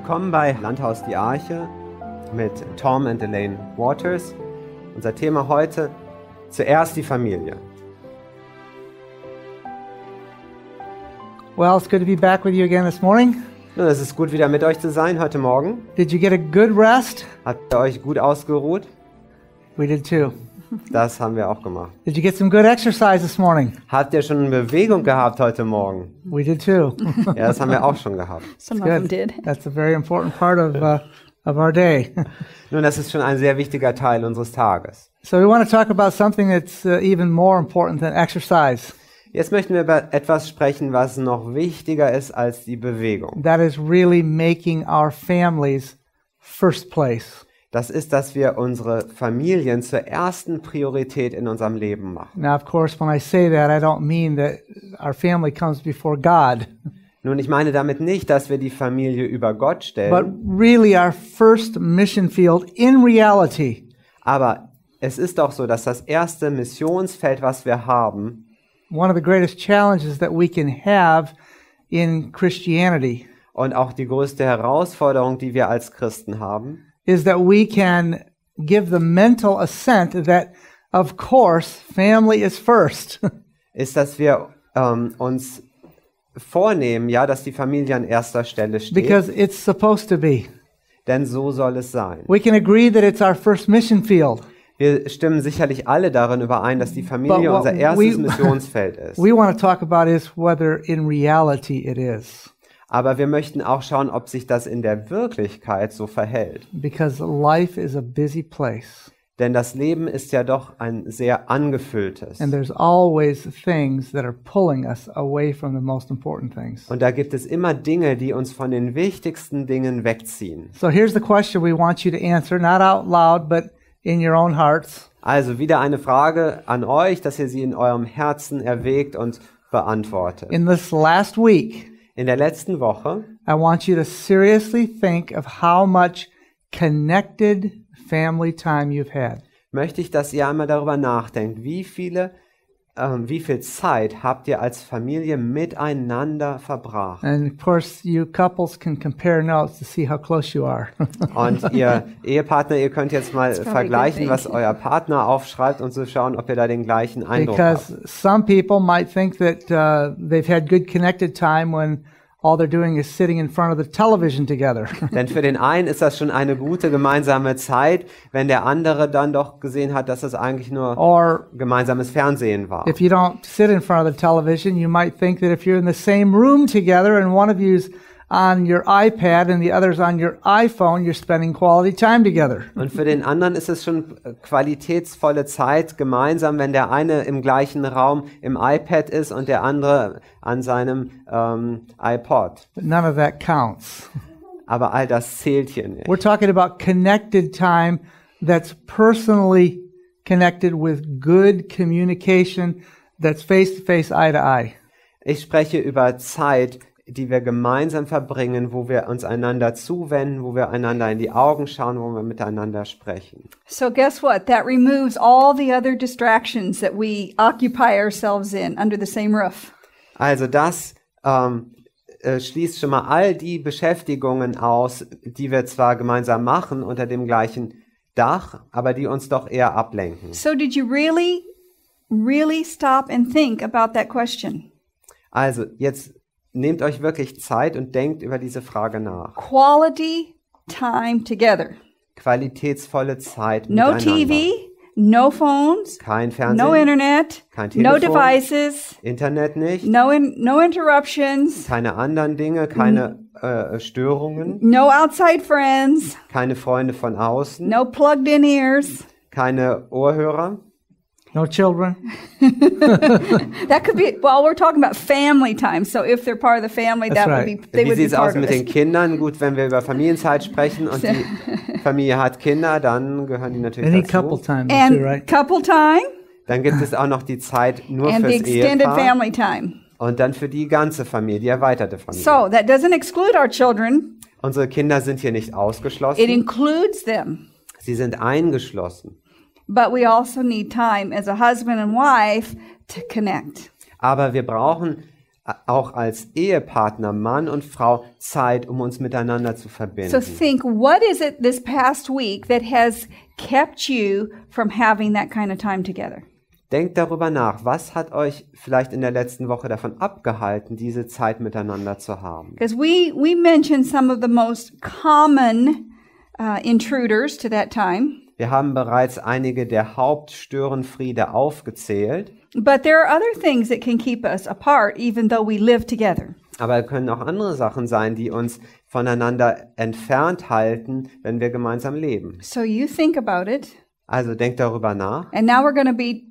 Willkommen bei Landhaus die Arche mit Tom und Alane Waters. Unser Thema heute: Zuerst die Familie. Well, it's good to be back with you again this morning. Nun, es ist gut, wieder mit euch zu sein heute Morgen. Did you get a good rest? Habt ihr euch gut ausgeruht? We did too. Das haben wir auch gemacht. Did you get some good exercise this morning? Habt ihr schon Bewegung gehabt heute Morgen? We did too. Ja, das haben wir auch schon gehabt. Some of them did. That's a very important part of our day. Nun, das ist schon ein sehr wichtiger Teil unseres Tages. So we want to talk about something that's even more important than exercise. Jetzt möchten wir über etwas sprechen, was noch wichtiger ist als die Bewegung. That is really making our families first place. Das ist, dass wir unsere Familien zur ersten Priorität in unserem Leben machen. Now, of course, when I say that, I don't mean that our family comes before God. Nun, ich meine damit nicht, dass wir die Familie über Gott But stellen, really our first mission field in reality aber es ist doch so, dass das erste Missionsfeld, was wir haben, one of the greatest challenges that we can have in Christianity und auch die größte Herausforderung, die wir als Christen haben, is that we can give the mental assent that, of course, family is first. ist, dass wir uns vornehmen, ja, dass die Familie an erster Stelle steht, Because it's supposed to be. denn so soll es sein. We can agree that it's our first mission field. Wir stimmen sicherlich alle darin überein, dass die Familie But what unser erstes Missionsfeld ist. We want to talk about is whether in reality it is. Aber wir möchten auch schauen, ob sich das in der Wirklichkeit so verhält. Because life is a busy place. Denn das Leben ist ja doch ein sehr angefülltes. And there's always things that are pulling us away from the most important things. Und da gibt es immer Dinge, die uns von den wichtigsten Dingen wegziehen. So here's the question we want you to answer, not out loud, but in your own hearts. Also wieder eine Frage an euch, dass ihr sie in eurem Herzen erwägt und beantwortet. In this last week, In der letzten Woche I want you to seriously think of how much connected family time you've had. möchte ich, dass ihr einmal darüber nachdenkt, wie viel Zeit habt ihr als Familie miteinander verbracht? And of course, you couples can compare notes to see how close you are. Und ihr Ehepartner, ihr könnt jetzt mal probably a vergleichen, good was thing. euer Partner aufschreibt und zu schauen, ob ihr da den gleichen Eindruck Because habt. some people might think that they've had good connected time when all they're doing is sitting in front of the television together. Denn für den einen ist das schon eine gute gemeinsame Zeit, wenn der andere dann doch gesehen hat, dass es eigentlich nur Or gemeinsames Fernsehen war. if you don't sit in front of the television, you might think that if you're in the same room together and one of you's on your iPad and the other's on your iPhone, you're spending quality time together. Und für den anderen ist es schon qualitätsvolle Zeit gemeinsam, wenn der eine im gleichen Raum im iPad ist und der andere an seinem iPod. But none of that counts. Aber all das zählt hier nicht. We're talking about connected time that's personally connected with good communication that's face-to-face, eye-to-eye. Ich spreche über Zeit, die wir gemeinsam verbringen, wo wir uns einander zuwenden, wo wir einander in die Augen schauen, wo wir miteinander sprechen. So guess what? That removes all the other distractions that we occupy ourselves in under the same roof. Also das schließt schon mal all die Beschäftigungen aus, die wir zwar gemeinsam machen unter dem gleichen Dach, aber die uns doch eher ablenken. So did you really stop and think about that question? Also jetzt nehmt euch wirklich Zeit und denkt über diese Frage nach. Quality time together. Qualitätsvolle Zeit No miteinander. TV, no phones, Kein Fernsehen, no internet, kein no Telefon, devices, Internet nicht, no interruptions, keine anderen Dinge, keine Störungen, no outside friends, keine Freunde von außen, no plugged in ears. keine Ohrhörer. No children. That could be, well, we're talking about family time. So if they're part of the family, That's that right. would be, they Wie would be sieht es aus part of mit den it. Kindern? Gut, wenn wir über Familienzeit sprechen und die Familie hat Kinder, dann gehören die natürlich They need couple dazu. time too, And right? couple time Dann gibt es auch noch die Zeit nur and the fürs extended Ehepaar family time. und dann für die ganze Familie, die erweiterte Familie. So that doesn't exclude our children. Unsere Kinder sind hier nicht It ausgeschlossen, includes them. sie sind eingeschlossen. But we also need time as a husband and wife to connect. Aber wir brauchen auch als Ehepartner, Mann und Frau, Zeit, um uns miteinander zu verbinden. So think, what is it this past week that has kept you from having that kind of time together? Denkt darüber nach, was hat euch vielleicht in der letzten Woche davon abgehalten, diese Zeit miteinander zu haben? Because we mentioned some of the most common intruders to that time. Wir haben bereits einige der Hauptstörenfriede aufgezählt, But there are other things that can keep us apart even though we live together. aber es können auch andere Sachen sein, die uns voneinander entfernt halten, wenn wir gemeinsam leben. So you think about it. Also denkt darüber nach. And now we're going to be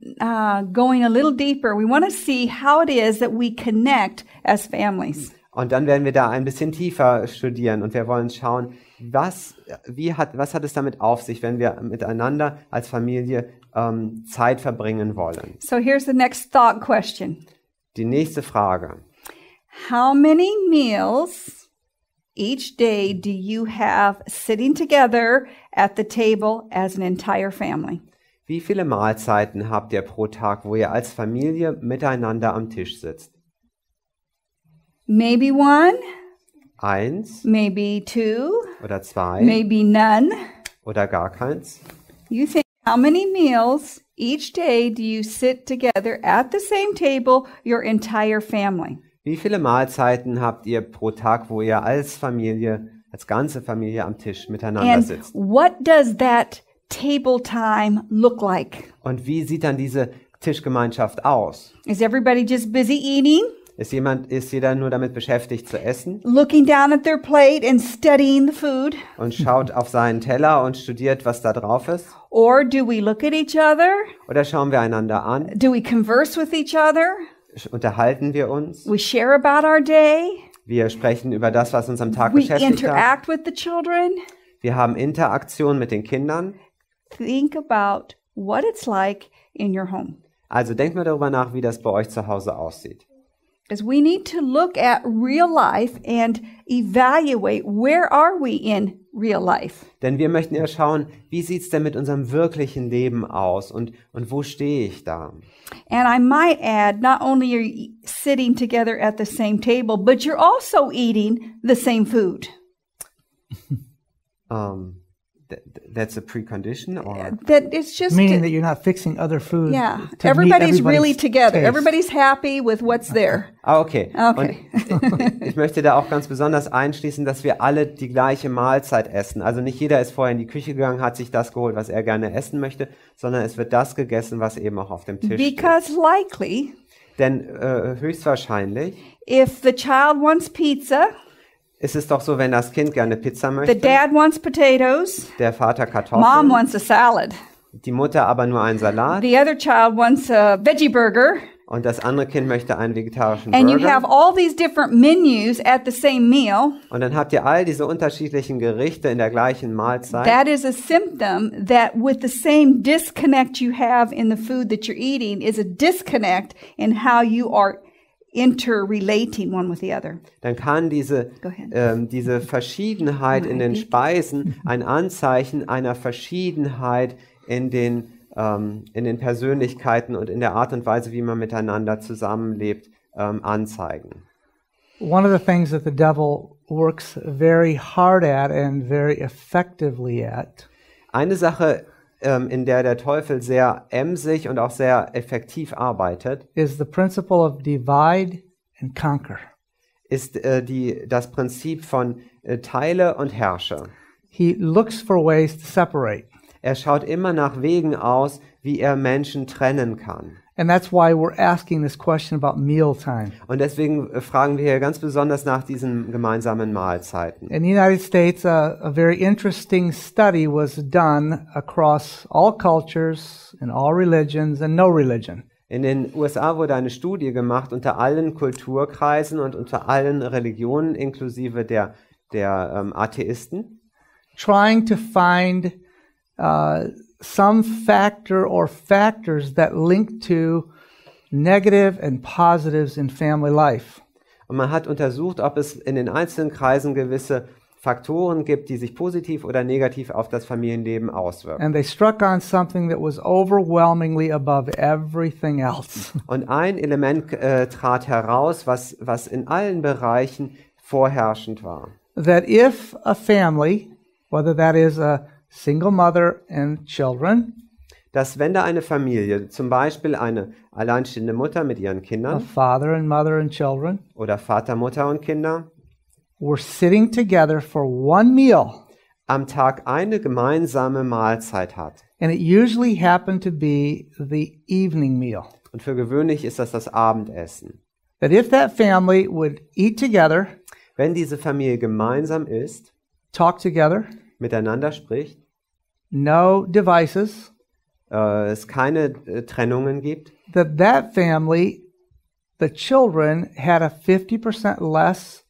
going a little deeper. We want to see how it is that we connect as families. Und dann werden wir da ein bisschen tiefer studieren und wir wollen schauen, was hat es damit auf sich, wenn wir miteinander als Familie Zeit verbringen wollen. So here's the next thought question. Die nächste Frage. How many meals each day do you have sitting together at the table as an entire family? Wie viele Mahlzeiten habt ihr pro Tag, wo ihr als Familie miteinander am Tisch sitzt? Maybe one, 1 maybe two, oder 2 maybe none. oder gar keins? You think, how many meals each day do you sit together at the same table, your entire family? Wie viele Mahlzeiten habt ihr pro Tag, wo ihr als Familie, als ganze Familie am Tisch miteinander And sitzt? what does that table time look like? Und wie sieht dann diese Tischgemeinschaft aus? Is everybody just busy eating, Ist jeder nur damit beschäftigt zu essen looking down at their plate and studying the food? und schaut auf seinen Teller und studiert, was da drauf ist? Or do we look at each other? Oder schauen wir einander an? Do we converse with each other? Unterhalten wir uns? We share about our day? Wir sprechen über das, was uns am Tag We beschäftigt hat. interact with the children? Wir haben Interaktion mit den Kindern. Think about what it's like in your home. Also denkt mal darüber nach, wie das bei euch zu Hause aussieht. Because we need to look at real life and evaluate where are we in real life. Denn wir möchten ja schauen, wie sieht's denn mit unserem wirklichen Leben aus und wo stehe ich da? And I might add, not only are you sitting together at the same table, but you're also eating the same food. That's a precondition, or That it's just Meaning that you're not fixing other food. yeah, to meet everybody's really everybody's together. taste. Everybody's happy with what's there. okay. Okay. Und ich möchte da auch ganz besonders einschließen, dass wir alle die gleiche Mahlzeit essen. Also nicht jeder ist vorher in die Küche gegangen, hat sich das geholt, was er gerne essen möchte, sondern es wird das gegessen, was eben auch auf dem Tisch steht. Because likely, Denn höchstwahrscheinlich if the child wants pizza, ist es doch so, wenn das Kind gerne Pizza the möchte, dad wants potatoes, der Vater mom Kartoffeln, wants a salad, die Mutter aber nur einen Salat the other child wants a veggie burger, und das andere Kind möchte einen vegetarischen and you have Burger. all these different menus at the same meal. Und dann habt ihr all diese unterschiedlichen Gerichte in der gleichen Mahlzeit. That is a symptom that with the same disconnect you have in the food that you're eating is a disconnect in how you are interrelating one with the other. Dann kann diese Go ahead. diese Verschiedenheit in den Speisen ein Anzeichen einer Verschiedenheit in den Persönlichkeiten und in der Art und Weise, wie man miteinander zusammenlebt, anzeigen. One of the things that the devil works very hard at and very effectively at Eine Sache, in der Teufel sehr emsig und auch sehr effektiv arbeitet, is the principle of divide and conquer. ist das Prinzip von Teile und Herrsche. He looks for ways to separate. Er schaut immer nach Wegen aus, wie er Menschen trennen kann. And that's why we're asking this question about mealtime. Und deswegen fragen wir hier ganz besonders nach diesen gemeinsamen Mahlzeiten. In the United States, a very interesting study was done across all cultures and all religions and no religion. In den USA wurde eine Studie gemacht unter allen Kulturkreisen und unter allen Religionen, inklusive der Atheisten, trying to find some factor or factors that link to negative and positives in family life. Und man hat untersucht, ob es in den einzelnen Kreisen gewisse Faktoren gibt, die sich positiv oder negativ auf das Familienleben auswirken. And they struck on something that was overwhelmingly above everything else. Und ein Element trat heraus, was in allen Bereichen vorherrschend war. That if a family, whether that is a single mother and children, Dass wenn da eine Familie, zum Beispiel eine alleinstehende Mutter mit ihren a Kindern father and mother and children, oder Vater, Mutter und Kinder, were sitting together for one meal, am Tag eine gemeinsame Mahlzeit hat. and it usually happened to be the evening meal. Und für gewöhnlich ist das Abendessen. That if that family would eat together, Wenn diese Familie gemeinsam isst, talk together, miteinander spricht, no devices, es keine Trennungen gibt, that family, the children had a 50% less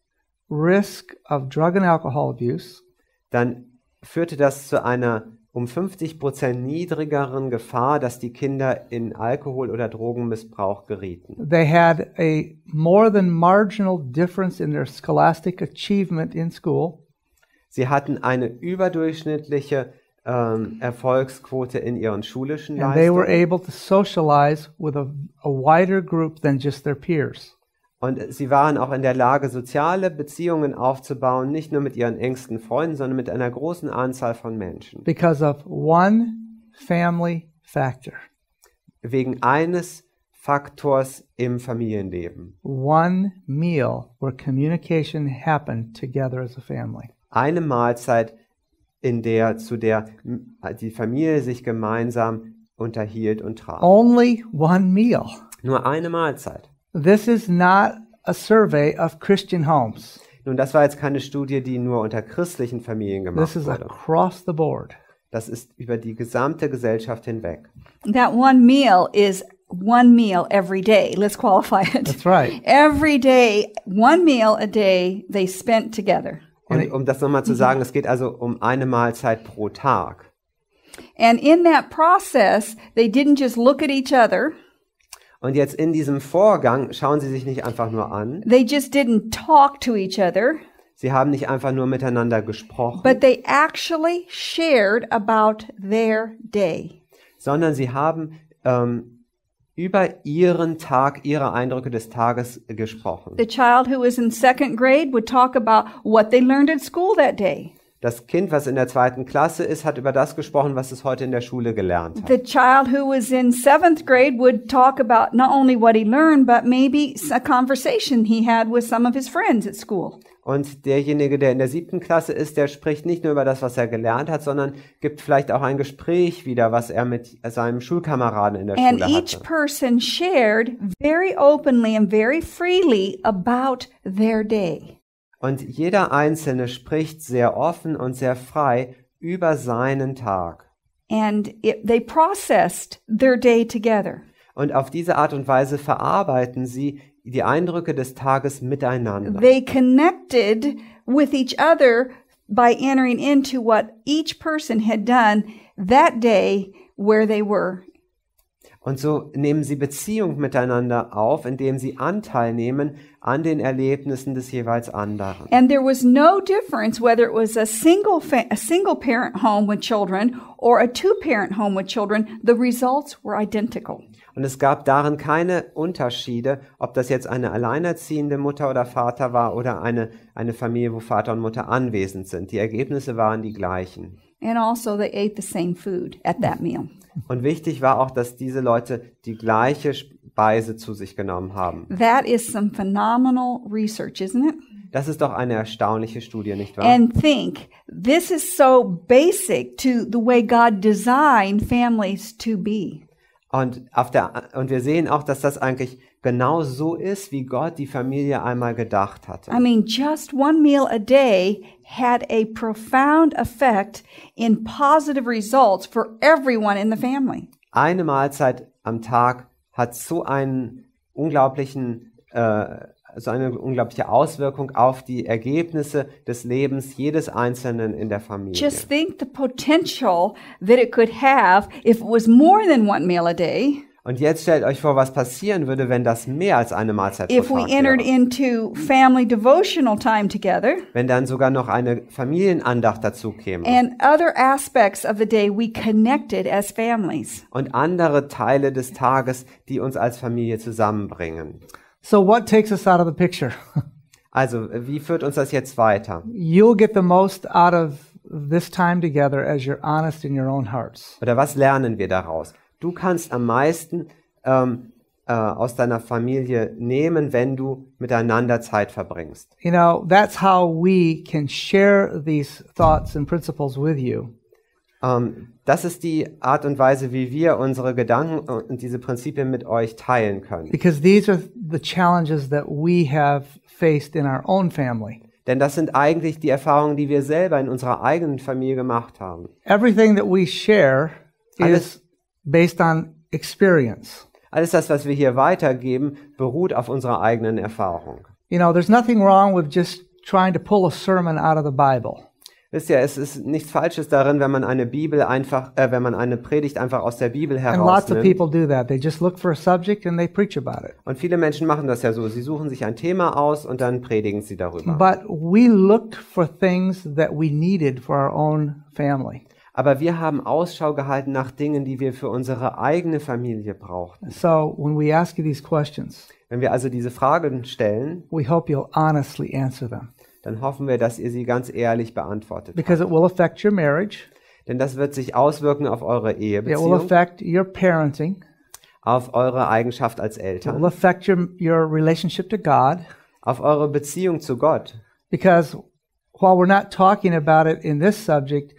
risk of drug and alcohol abuse. dann führte das zu einer um 50% niedrigeren Gefahr, dass die Kinder in Alkohol- oder Drogenmissbrauch gerieten. They had a more than marginal difference in their scholastic achievement in school. Sie hatten eine überdurchschnittliche Erfolgsquote in ihren schulischen And they were Leistungen able to socialize with a wider group than just their peers. und sie waren auch in der Lage, soziale Beziehungen aufzubauen, nicht nur mit ihren engsten Freunden, sondern mit einer großen Anzahl von Menschen. Because of one family factor, Wegen eines Faktors im Familienleben. one meal where communication happened together as a family. Eine Mahlzeit, zu der die Familie sich gemeinsam unterhielt und traf. Only one meal. Nur eine Mahlzeit. This is not a survey of Christian homes. Nun, das war jetzt keine Studie, die nur unter christlichen Familien This gemacht is wurde. across the board. Das ist über die gesamte Gesellschaft hinweg. That one meal is one meal every day. Let's qualify it. That's right. Every day, one meal a day they spent together. Und um das nochmal zu sagen, es geht also um eine Mahlzeit pro Tag. And in that process, they didn't just look at each other. Und jetzt in diesem Vorgang schauen sie sich nicht einfach nur an. They just didn't talk to each other, Sie haben nicht einfach nur miteinander gesprochen, but they actually shared about their day. sondern sie haben über ihren Tag, ihre Eindrücke des Tages gesprochen. The child who was in second grade would talk about what they learned at school that day. Das Kind, was in der 2. Klasse ist, hat über das gesprochen, was es heute in der Schule gelernt hat. The child who was in 7th grade would talk about not only what he learned, but maybe a conversation he had with some of his friends at school. Und derjenige, der in der 7. Klasse ist, der spricht nicht nur über das, was er gelernt hat, sondern gibt vielleicht auch ein Gespräch wieder, was er mit seinem Schulkameraden in der And Schule each hatte. person shared very openly and very freely about their day. Und jeder Einzelne spricht sehr offen und sehr frei über seinen Tag. And they processed their day together. Und auf diese Art und Weise verarbeiten sie die Eindrücke des Tages miteinander. They connected with each other by entering into what each person had done that day where they were. Und so nehmen sie Beziehung miteinander auf, indem sie Anteil nehmen an den Erlebnissen des jeweils anderen. And there was no difference whether it was a single parent home with children or a two-parent home with children. The results were identical. Und es gab darin keine Unterschiede, ob das jetzt eine alleinerziehende Mutter oder Vater war oder eine Familie, wo Vater und Mutter anwesend sind. Die Ergebnisse waren die gleichen. And also they ate the same food at that meal. Und wichtig war auch, dass diese Leute die gleiche Speise zu sich genommen haben. That is some phenomenal research, isn't it? Das ist doch eine erstaunliche Studie, nicht wahr? And think, this is so basic to the way God designed families to be. Und wir sehen auch, dass das eigentlich genau so ist, wie Gott die Familie einmal gedacht hatte. I mean, just one meal a day had a profound effect in positive results for everyone in the family. Eine Mahlzeit am Tag hat so eine unglaubliche Auswirkung auf die Ergebnisse des Lebens jedes Einzelnen in der Familie. Just think the potential that it could have if it was more than one meal a day. Und jetzt stellt euch vor, was passieren würde, wenn das mehr als eine Mahlzeit pro If we Tag entered wäre. into family devotional time together Wenn dann sogar noch eine Familienandacht dazu käme. and other aspects of the day we connected as families. Und andere Teile des Tages, die uns als Familie zusammenbringen. So what takes us out of the picture? Also, wie führt uns das jetzt weiter? You'll get the most out of this time together as you're honest in your own hearts. Oder was lernen wir daraus? Du kannst am meisten aus deiner Familie nehmen, wenn du miteinander Zeit verbringst. You know, that's how we can share these thoughts and principles with you. Das ist die Art und Weise, wie wir unsere Gedanken und diese Prinzipien mit euch teilen können. Because these are the challenges that we have faced in our own family. Denn das sind eigentlich die Erfahrungen, die wir selber in unserer eigenen Familie gemacht haben. Everything that we share is based on experience. Alles das, was wir hier weitergeben, beruht auf unserer eigenen Erfahrung. You know, there's nothing wrong with just trying to pull a sermon out of the Bible. Wisst ihr, es ist nichts Falsches darin, wenn man eine wenn man eine Predigt einfach aus der Bibel And lots of herausnimmt. people do that. They just look for a subject and they preach about it. Und viele Menschen machen das ja so. Sie suchen sich ein Thema aus und dann predigen sie darüber. But we looked for things that we needed for our own family. Aber wir haben Ausschau gehalten nach Dingen, die wir für unsere eigene Familie brauchten. So when we ask you these questions, Wenn wir also diese Fragen stellen, we hope you'll honestly answer them. dann hoffen wir, dass ihr sie ganz ehrlich beantwortet habt. Because it will affect your marriage. Denn das wird sich auswirken auf eure It will Ehebeziehung, affect your parenting. auf eure Eigenschaft als It will Eltern, affect your relationship to God. auf eure Beziehung zu Gott. Because while we're not talking about it in this subject,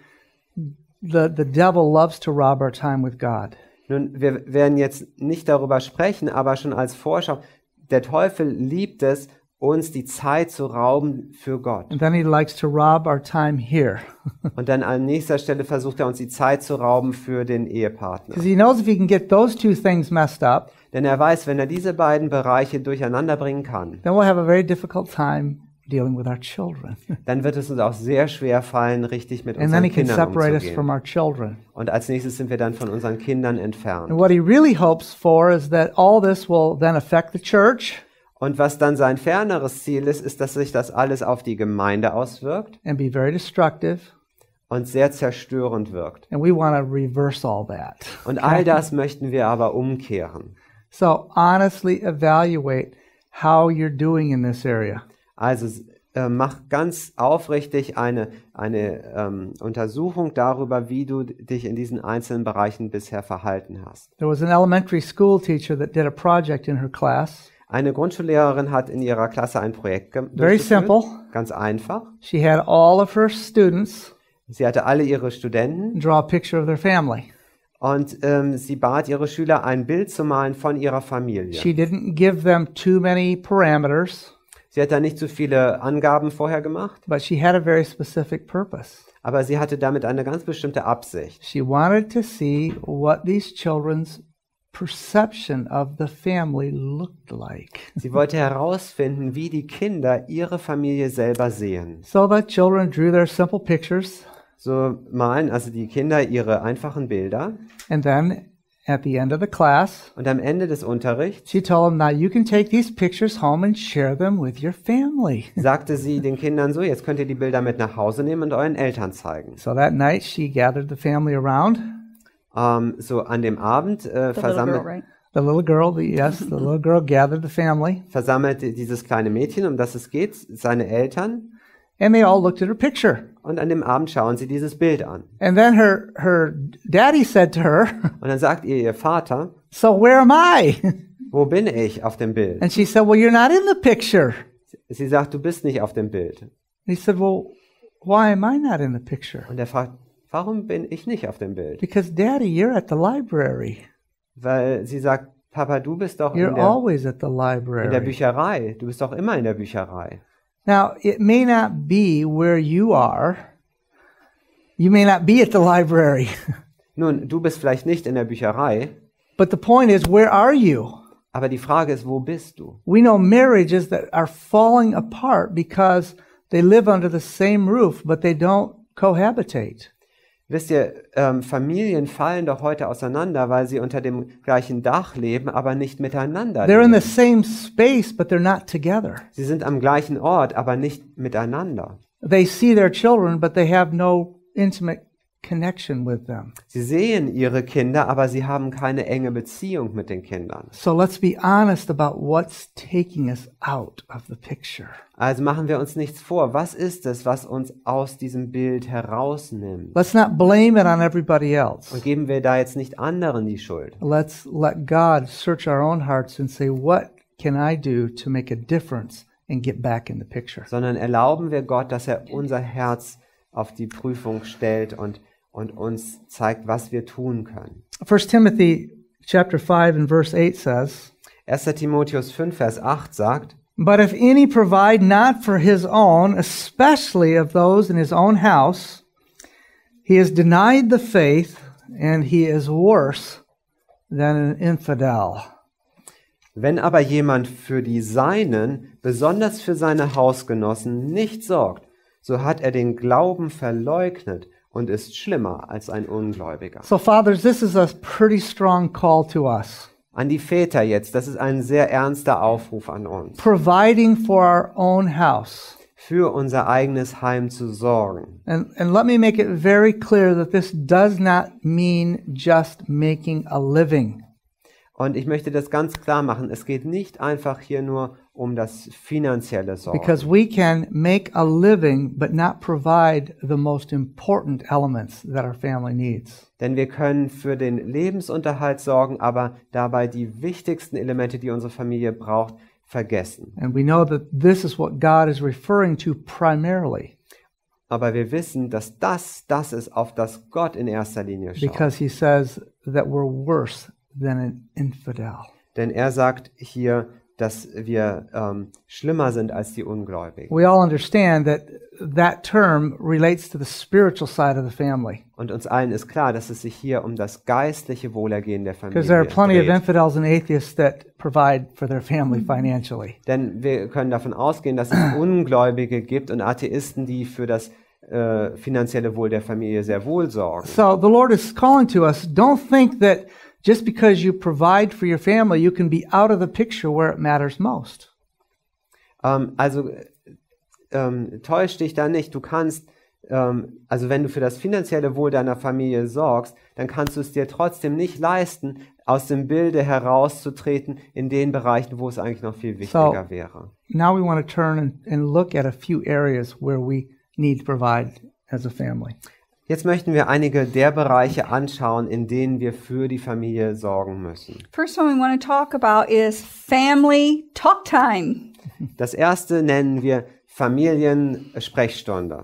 the devil loves to rob our time with God. Nun, wir werden jetzt nicht darüber sprechen, aber schon als Vorschau, der Teufel liebt es, uns die Zeit zu rauben für Gott. And then he likes to rob our time here. Und dann an nächster Stelle versucht er uns die Zeit zu rauben für den Ehepartner. Because he knows if he can get those two things messed up, Denn er weiß, wenn er diese beiden Bereiche durcheinander bringen kann, then we'll have a very difficult time dealing with our children. dann wird es uns auch sehr schwer fallen, richtig mit And then unseren he can Kindern separate us from umzugehen. our children. Und als nächstes sind wir dann von unseren Kindern entfernt. And what he really hopes for is that all this will then affect the church Und was dann sein ferneres Ziel ist, ist, dass sich das alles auf die Gemeinde auswirkt and be very destructive. und sehr zerstörend wirkt. And we want to reverse all that. Und all das möchten wir aber umkehren. So honestly evaluate how you're doing in this area. Also mach ganz aufrichtig eine Untersuchung darüber, wie du dich in diesen einzelnen Bereichen bisher verhalten hast. There was an elementary school teacher that did a project in her class. Eine Grundschullehrerin hat in ihrer Klasse ein Projekt Very durchgeführt. simple. Ganz einfach. She had all of her students Sie hatte alle ihre Studenten draw a picture of their family. und sie bat ihre Schüler, ein Bild zu malen von ihrer Familie. She didn't give them too many parameters, Sie hat da nicht so viele Angaben vorher gemacht, but she had a very specific purpose. aber sie hatte damit eine ganz bestimmte Absicht. She wanted to see what these children's perception of the family looked like. Sie wollte herausfinden, wie die Kinder ihre Familie selber sehen. So the children drew their simple pictures, So malen also die Kinder ihre einfachen Bilder and then at the end of the class, und am Ende des Unterrichts she told them, now you can take these pictures home and share them with your family. sagte sie den Kindern so, jetzt könnt ihr die Bilder mit nach Hause nehmen und euren Eltern zeigen. So that night she gathered the family around. So an dem Abend The little girl, right? The little girl, the little girl gathered the family, versammelte dieses kleine Mädchen, um das es geht, seine Eltern. and they all looked at her picture. Und an dem Abend schauen sie dieses Bild an. And then her daddy said to her, Und dann sagt ihr Vater, so where am I? wo bin ich auf dem Bild? And she said, well, you're not in the picture. Sie sagt, du bist nicht auf dem Bild. And he said, well, why am I not in the picture? Und er fragt, warum bin ich nicht auf dem Bild? Because Daddy, you're at the library. Weil sie sagt, Papa, du bist doch You're in always at the der library. Bücherei. Du bist doch immer in der Bücherei. Now, it may not be where you are. You may not be at the library. Nun, du bist vielleicht nicht in der Bücherei, But the point is, where are you? aber die Frage ist, wo bist du? We know marriages that are falling apart because they live under the same roof, but they don't cohabitate. Wisst ihr, Familien fallen doch heute auseinander, weil sie unter dem gleichen Dach leben, aber nicht miteinander They're in the leben. same space, but they're not together. Sie sind am gleichen Ort, aber nicht miteinander. They see their children, but they have no intimate connection with them. Sie sehen ihre Kinder, aber sie haben keine enge Beziehung mit den Kindern. So let's be honest about what's taking us out of the picture. Also machen wir uns nichts vor. Was ist es, was uns aus diesem Bild herausnimmt? Let's not blame it on everybody else. Und geben wir da jetzt nicht anderen die Schuld, Let's let God search our own hearts and say, what can I do to make a difference and get back in the picture? sondern erlauben wir Gott, dass er unser Herz auf die Prüfung stellt und uns zeigt, was wir tun können. 1 Timothy chapter 5 and verse 8 says, 1. Timotheus 5, Vers 8 sagt, But if any provide not for his own, especially of those in his own house, he has denied the faith, and he is worse than an infidel. wenn aber jemand für die Seinen, besonders für seine Hausgenossen, nicht sorgt, so hat er den Glauben verleugnet und ist schlimmer als ein Ungläubiger. So fathers, this is a pretty strong call to us. An die Väter jetzt, das ist ein sehr ernster Aufruf an uns, Providing for our own house. für unser eigenes Heim zu sorgen. And let me make it very clear that this does not mean just making a living. Und ich möchte das ganz klar machen, es geht nicht einfach hier nur um das finanzielle Sorgen. Because we can make a living but not provide the most important elements that our family needs. Denn wir können für den Lebensunterhalt sorgen, aber dabei die wichtigsten Elemente, die unsere Familie braucht, vergessen. And we know that this is what God is referring to primarily, Aber wir wissen, dass das ist, auf das Gott in erster Linie schaut. because he says that we're worse than an infidel. Denn er sagt hier, dass wir schlimmer sind als die Ungläubigen. We all understand that term relates to the spiritual side of the family. Und uns allen ist klar, dass es sich hier um das geistliche Wohlergehen der Familie Because there are plenty of dreht. infidels and atheists that provide for their family financially. Denn wir können davon ausgehen, dass es Ungläubige gibt und Atheisten, die für das finanzielle Wohl der Familie sehr wohl sorgen. So the Lord is calling to us, don't think that just because you provide for your family, you can be out of the picture where it matters most. Täusch dich da nicht. Du kannst, also wenn du für das finanzielle Wohl deiner Familie sorgst, dann kannst du es dir trotzdem nicht leisten, aus dem Bilde herauszutreten in den Bereichen, wo es eigentlich noch viel wichtiger wäre. Now we want to turn and look at a few areas where we need to provide as a family. Jetzt möchten wir einige der Bereiche anschauen, in denen wir für die Familie sorgen müssen. First one we want to talk about is family talk time. Das erste nennen wir Familiensprechstunde.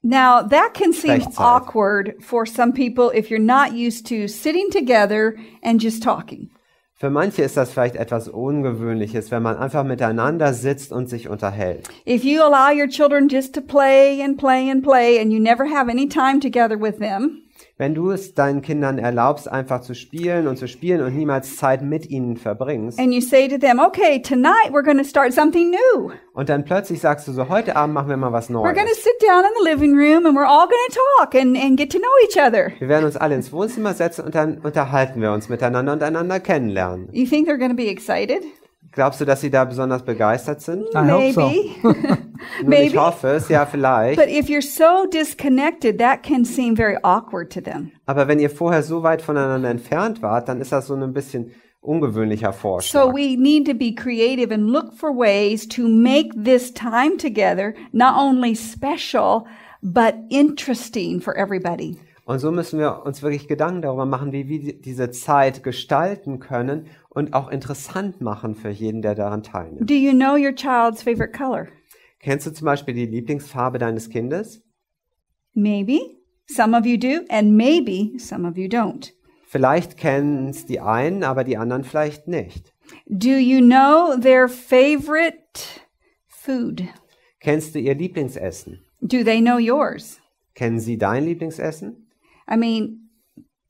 Now, that can seem Sprechzeit. awkward for some people if you're not used to sitting together and just talking. Für manche ist das vielleicht etwas Ungewöhnliches, wenn man einfach miteinander sitzt und sich unterhält. If you allow your children just to play and play and play and you never have any time together with them, Wenn du es deinen Kindern erlaubst, einfach zu spielen und niemals Zeit mit ihnen verbringst, and you say to them, okay, tonight we're going to start something new. und dann plötzlich sagst du so, heute Abend machen wir mal was We're going to Neues. sit down in the living room and we're all going to talk and get to know each other. Wir werden uns alle ins Wohnzimmer setzen und dann unterhalten wir uns miteinander und einander kennenlernen. You think they're going to be excited? Glaubst du, dass sie da besonders begeistert sind? I hope so. Maybe. Nun, ich hoffe es, ja vielleicht. But if you're so disconnected, that can seem very awkward to them. Aber wenn ihr vorher so weit voneinander entfernt wart, dann ist das so ein bisschen ungewöhnlicher So Vorschlag. we need to be creative and look for ways to make this time together not only special, but interesting for everybody. Und so müssen wir uns wirklich Gedanken darüber machen, wie wir diese Zeit gestalten können und auch interessant machen für jeden, der daran teilnimmt. Do you know your child's favorite color? Kennst du zum Beispiel die Lieblingsfarbe deines Kindes? Maybe. Some of you do, and maybe some of you don't. Vielleicht kennen es die einen, aber die anderen vielleicht nicht. Do you know their favorite food? Kennst du ihr Lieblingsessen? Do they know yours? Kennen sie dein Lieblingsessen? I mean,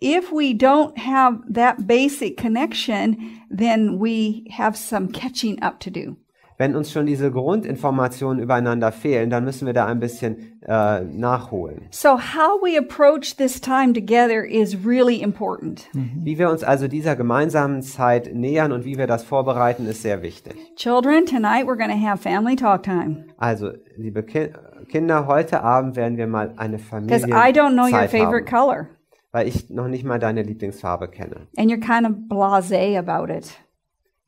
if we don't have that basic connection, then we have some catching up to do. Wenn uns schon diese Grundinformationen übereinander fehlen, dann müssen wir da ein bisschen nachholen. So how we approach this time together is really important. Wie wir uns also dieser gemeinsamen Zeit nähern und wie wir das vorbereiten, ist sehr wichtig. Children, tonight we're going to have family talk time. Also, liebe Kinder, heute Abend werden wir mal eine Because I don't know your Familienzeit favorite haben, color. weil ich noch nicht mal deine Lieblingsfarbe kenne. And you're kind of blasé about it.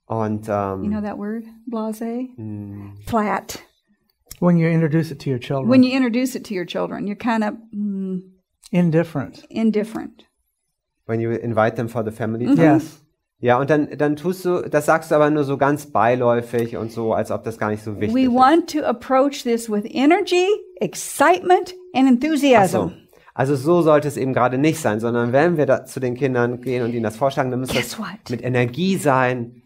Und You know that word? Blasé? Flat. When you introduce it to your children. When you introduce it to your children, you're kind of Indifferent. indifferent. when you invite them for the family time. Yes. Ja, und dann tust du, das sagst du aber nur so ganz beiläufig und so, als ob das gar nicht so wichtig We ist. want to approach this with energy, excitement, and enthusiasm. So. Also so sollte es eben gerade nicht sein, sondern wenn wir da zu den Kindern gehen und ihnen das vorschlagen, dann muss Guess das what? mit Energie sein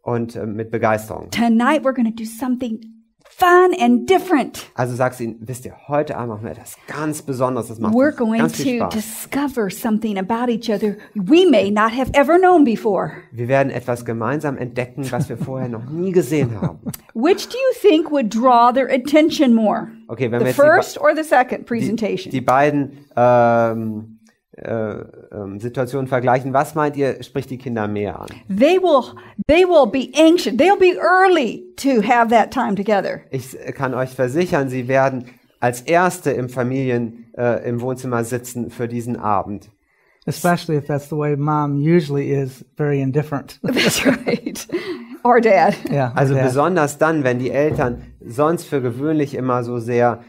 und mit Begeisterung. Tonight we're going to do something fun and different. Also sagst du ihnen, wisst ihr, heute Abend machen wir etwas ganz Besonderes, das macht We're uns going ganz viel to Spaß. discover something about each other we may not have ever known before. Wir werden etwas gemeinsam entdecken, was wir vorher noch nie gesehen haben. Which do you think would draw their attention more? Okay, wenn The wir jetzt first or the second presentation? die beiden Situationen vergleichen, was meint ihr, spricht die Kinder mehr an? They will be anxious. They'll be early to have that time together. Ich kann euch versichern, sie werden als Erste im im Wohnzimmer sitzen für diesen Abend. Especially if that's the way mom usually is, very indifferent. That's right. Or dad. Yeah. Also yeah. besonders dann, wenn die Eltern sonst für gewöhnlich immer so sehr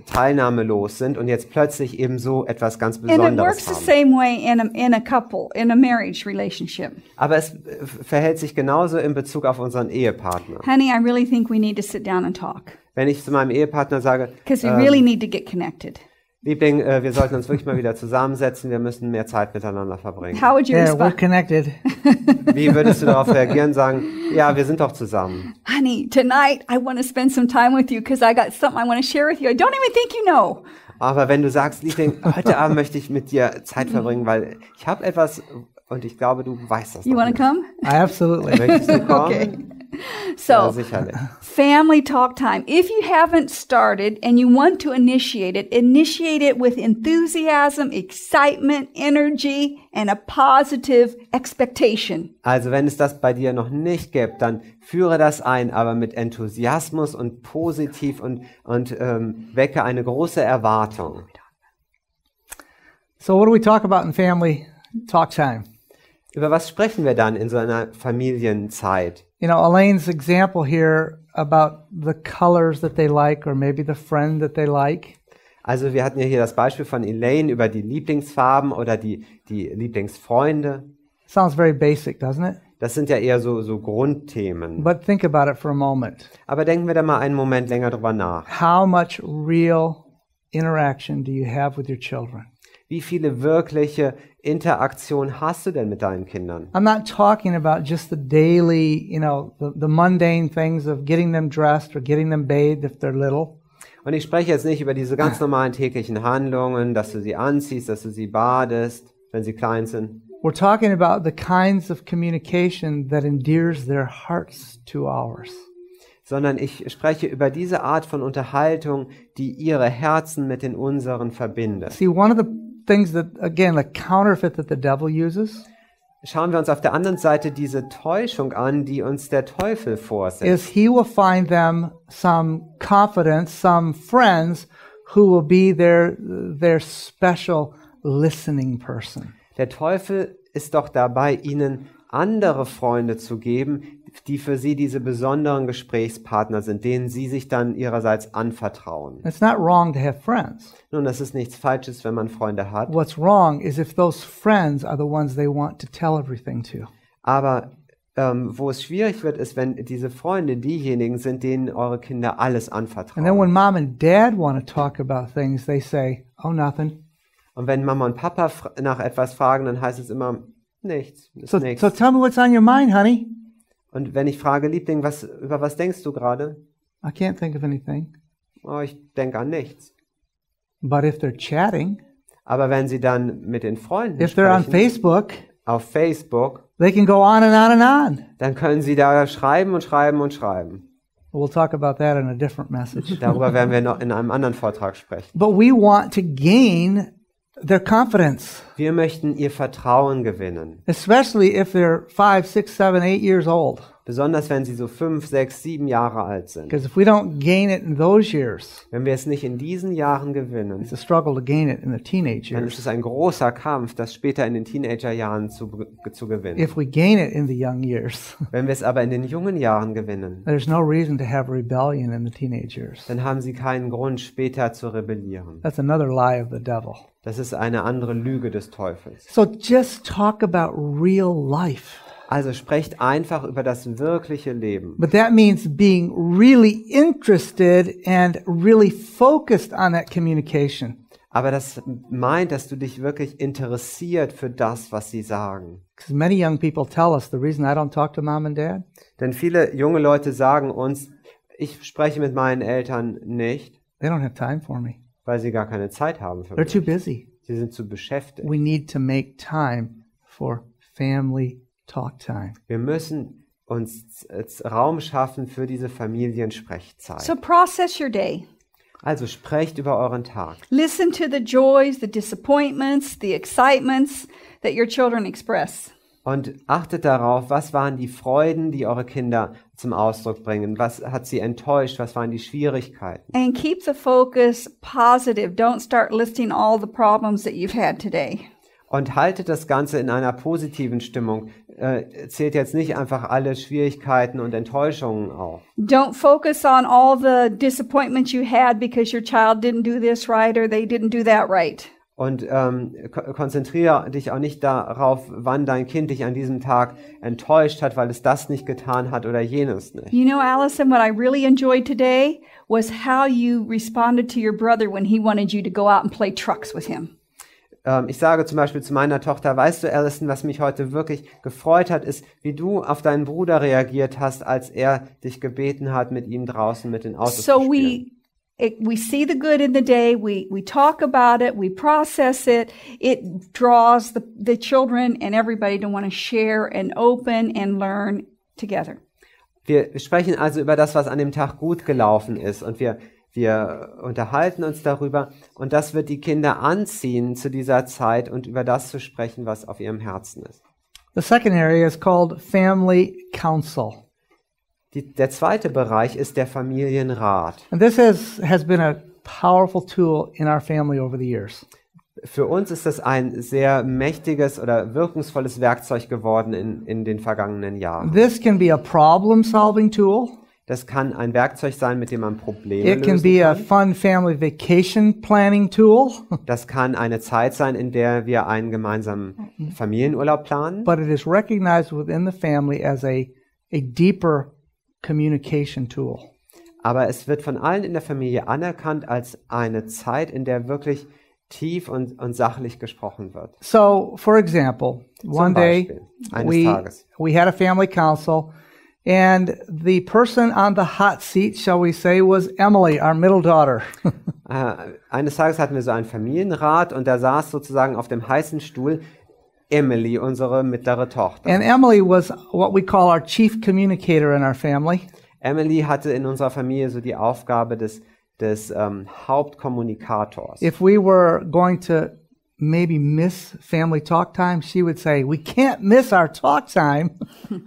teilnahmelos sind und jetzt plötzlich eben so etwas ganz And it works Besonderes the haben. same way in a couple, in a marriage relationship. Aber es verhält sich genauso in Bezug auf unseren Ehepartner. Honey, I really think we need to sit down and talk. Wenn ich zu meinem Ehepartner sage, Because we really need to get connected. Liebling, wir sollten uns wirklich mal wieder zusammensetzen, wir müssen mehr Zeit miteinander verbringen. How would you Yeah, we're respond? connected. Wie würdest du darauf reagieren, sagen, ja, wir sind doch zusammen. Honey, tonight I want to spend some time with you because I got something I want to share with you. I don't even think you know. Aber wenn du sagst, Liebling, heute Abend möchte ich mit dir Zeit verbringen, weil ich habe etwas und ich glaube, du weißt das You noch want to nicht. come? Absolutely. Möchtest du kommen? Okay. Ja, So, sicherlich. family talk time. If you haven't started and you want to initiate it with enthusiasm, excitement, energy, and a positive expectation. Also wenn es das bei dir noch nicht gibt, dann führe das ein, aber mit Enthusiasmus und positiv und wecke eine große Erwartung. So what do we talk about in family talk time? Über was sprechen wir dann in so einer Familienzeit? You know, Alane's example here about the colors that they like or maybe the friend that they like. Also wir hatten ja hier das Beispiel von Elaine über die Lieblingsfarben oder die Lieblingsfreunde. Sounds very basic, doesn't it? Das sind ja eher so Grundthemen. But think about it for a moment. Aber denken wir da mal einen Moment länger drüber nach. How much real interaction do you have with your children? Wie viele wirkliche Interaktion hast du denn mit deinen Kindern? I'm not talking about just the daily, you know, the mundane things of getting them dressed or getting them bathed if they're little. Und ich spreche jetzt nicht über diese ganz normalen täglichen Handlungen, dass du sie anziehst, dass du sie badest, wenn sie klein sind. We're talking about the kinds of communication that endears their hearts to ours. Sondern ich spreche über diese Art von Unterhaltung, die ihre Herzen mit den unseren verbindet. See, one of the things that, again, the counterfeit that the devil uses Schauen wir uns auf der anderen Seite diese Täuschung an, die uns der Teufel vorsetzt. is he will find them some confidence, some friends who will be their special listening person. Der Teufel ist doch dabei, ihnen andere Freunde zu geben, die für sie diese besonderen Gesprächspartner sind, denen sie sich dann ihrerseits anvertrauen. It's not wrong to have friends. Nun, das ist nichts Falsches, wenn man Freunde hat, What's wrong is if those friends are the ones they want to tell everything to. aber wo es schwierig wird, ist, wenn diese Freunde diejenigen sind, denen eure Kinder alles And then anvertrauen. when mom and dad want to talk about things, they say, oh, nothing. Und wenn Mama und Papa nach etwas fragen, dann heißt es immer, nichts, ist So nichts. tell me what's on your mind, honey. Und wenn ich frage, Liebling, über was denkst du gerade? I can't think of anything. Oh, ich denke an nichts. But if they're chatting, Aber wenn sie dann mit den Freunden if they're on sprechen, Facebook, auf Facebook, They can go on and on and on. dann können sie da schreiben und schreiben und schreiben. We'll talk about that in a different message. Darüber werden wir noch in einem anderen Vortrag sprechen. But we want to gain their confidence, Wir möchten ihr Vertrauen gewinnen. especially if they're 5, 6, 7, 8 years old. Besonders wenn sie so 5, 6, 7 Jahre alt sind. Because if we don't gain it in those years, Wenn wir es nicht in diesen Jahren gewinnen, it's a struggle to gain it in the teenage dann years. ist es ein großer Kampf, das später in den Teenagerjahren zu gewinnen. If we gain it in the young years, Wenn wir es aber in den jungen Jahren gewinnen, there's no reason to have rebellion in the teenage years. dann haben sie keinen Grund, später zu rebellieren. That's another lie of the devil. Das ist eine andere Lüge des Teufels. So just talk about real life. Also sprecht einfach über das wirkliche Leben. But that means being really interested and really focused on that communication. Aber das meint, dass du dich wirklich interessiert für das, was sie sagen. Because many young people tell us the reason I don't talk to mom and dad Denn viele junge Leute sagen uns, ich spreche mit meinen Eltern nicht, they don't have time for me. weil sie gar keine Zeit haben für They're mich. too busy. Sie sind zu beschäftigt. We need to make time for family talk time. Wir müssen uns Raum schaffen für diese Familiensprechzeit. So process your day. Also sprecht über euren Tag. Listen to the joys, the disappointments, the excitements that your children express. Und achtet darauf, was waren die Freuden, die eure Kinder zum Ausdruck bringen? Was hat sie enttäuscht? Was waren die Schwierigkeiten? And keep the focus positive. Don't start listing all the problems that you've had today. Und haltet das Ganze in einer positiven Stimmung. Zählt jetzt nicht einfach alle Schwierigkeiten und Enttäuschungen auf. Don't focus on all the disappointments you had because your child didn't do this right or they didn't do that right. Und konzentriere dich auch nicht darauf, wann dein Kind dich an diesem Tag enttäuscht hat, weil es das nicht getan hat oder jenes nicht. You know, Allison, what I really enjoyed today was how you responded to your brother when he wanted you to go out and play trucks with him. Ich sage zum Beispiel zu meiner Tochter, weißt du, Allison, was mich heute wirklich gefreut hat, ist, wie du auf deinen Bruder reagiert hast, als er dich gebeten hat, mit ihm draußen mit den Autos zu So spielen. we see the good in the day, we talk about it, we process it, it draws the children and everybody to want to share and open and learn together. Wir sprechen also über das, was an dem Tag gut gelaufen ist und wir unterhalten uns darüber und das wird die Kinder anziehen zu dieser Zeit und über das zu sprechen, was auf ihrem Herzen ist. The second area is called family council. Der zweite Bereich ist der Familienrat. And this has been a powerful tool in our family over the years. Für uns ist das ein sehr mächtiges oder wirkungsvolles Werkzeug geworden in den vergangenen Jahren. This can be a problem-solving tool. Das kann ein Werkzeug sein, mit dem man Probleme It can lösen be a kann. fun family vacation planning tool. Das kann eine Zeit sein, in der wir einen gemeinsamen Familienurlaub planen. But it is recognized within the family as a deeper communication tool. Aber es wird von allen in der Familie anerkannt als eine Zeit, in der wirklich tief und sachlich gesprochen wird. So, for example, one day Beispiel, eines Tages. we had a family council, and the person on the hot seat, shall we say, was Emily, our middle daughter. Eines Tages hatten wir so einen Familienrat und da saß sozusagen auf dem heißen Stuhl Emily, unsere mittlere Tochter. And Emily was what we call our chief communicator in our family. Emily hatte in unserer Familie so die Aufgabe des Hauptkommunikators. If we were going to maybe miss family talk time, she would say, "We can't miss our talk time."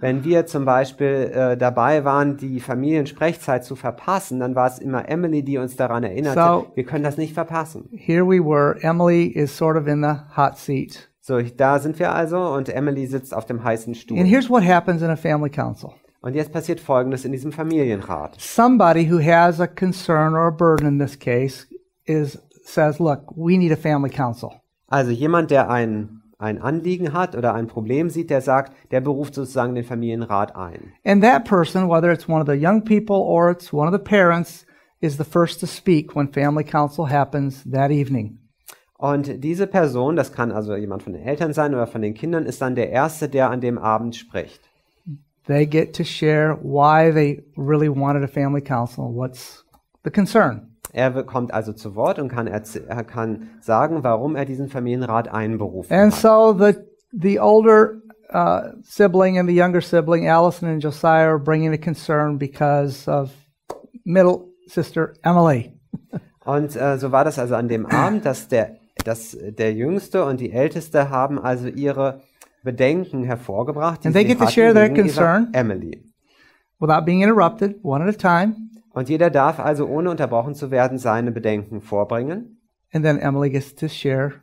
Wenn wir zum Beispiel dabei waren, die Familiensprechzeit zu verpassen, dann war es immer Emily, die uns daran erinnerte, So- wir können das nicht verpassen. Here we were. Emily is sort of in the hot seat. So, da sind wir also und Emily sitzt auf dem heißen Stuhl. And here's what happens in a family council. Und jetzt passiert Folgendes in diesem Familienrat. Somebody who has a concern or a burden in this case says, "Look, we need a family council." Also jemand, der ein Anliegen hat oder ein Problem sieht, der sagt, der beruft sozusagen den Familienrat ein. And that person, whether it's one of the young people or it's one of the parents, is the first to speak when family council happens that evening. Und diese Person, das kann also jemand von den Eltern sein oder von den Kindern, ist dann der Erste, der an dem Abend spricht. They get to share why they really wanted a family council, what's the concern. Er kommt also zu Wort und kann sagen, warum er diesen Familienrat einberufen And hat. so the older sibling and the younger sibling, Allison and Josiah, are bringing a concern because of middle sister Emily. Und so war das also an dem Abend, dass der Jüngste und die Älteste haben also ihre Bedenken hervorgebracht, die And they sie get to hatten share their gegenüber concern. Emily. Without being interrupted, one at a time. Und jeder darf also, ohne unterbrochen zu werden, seine Bedenken vorbringen. And then Emily gets to share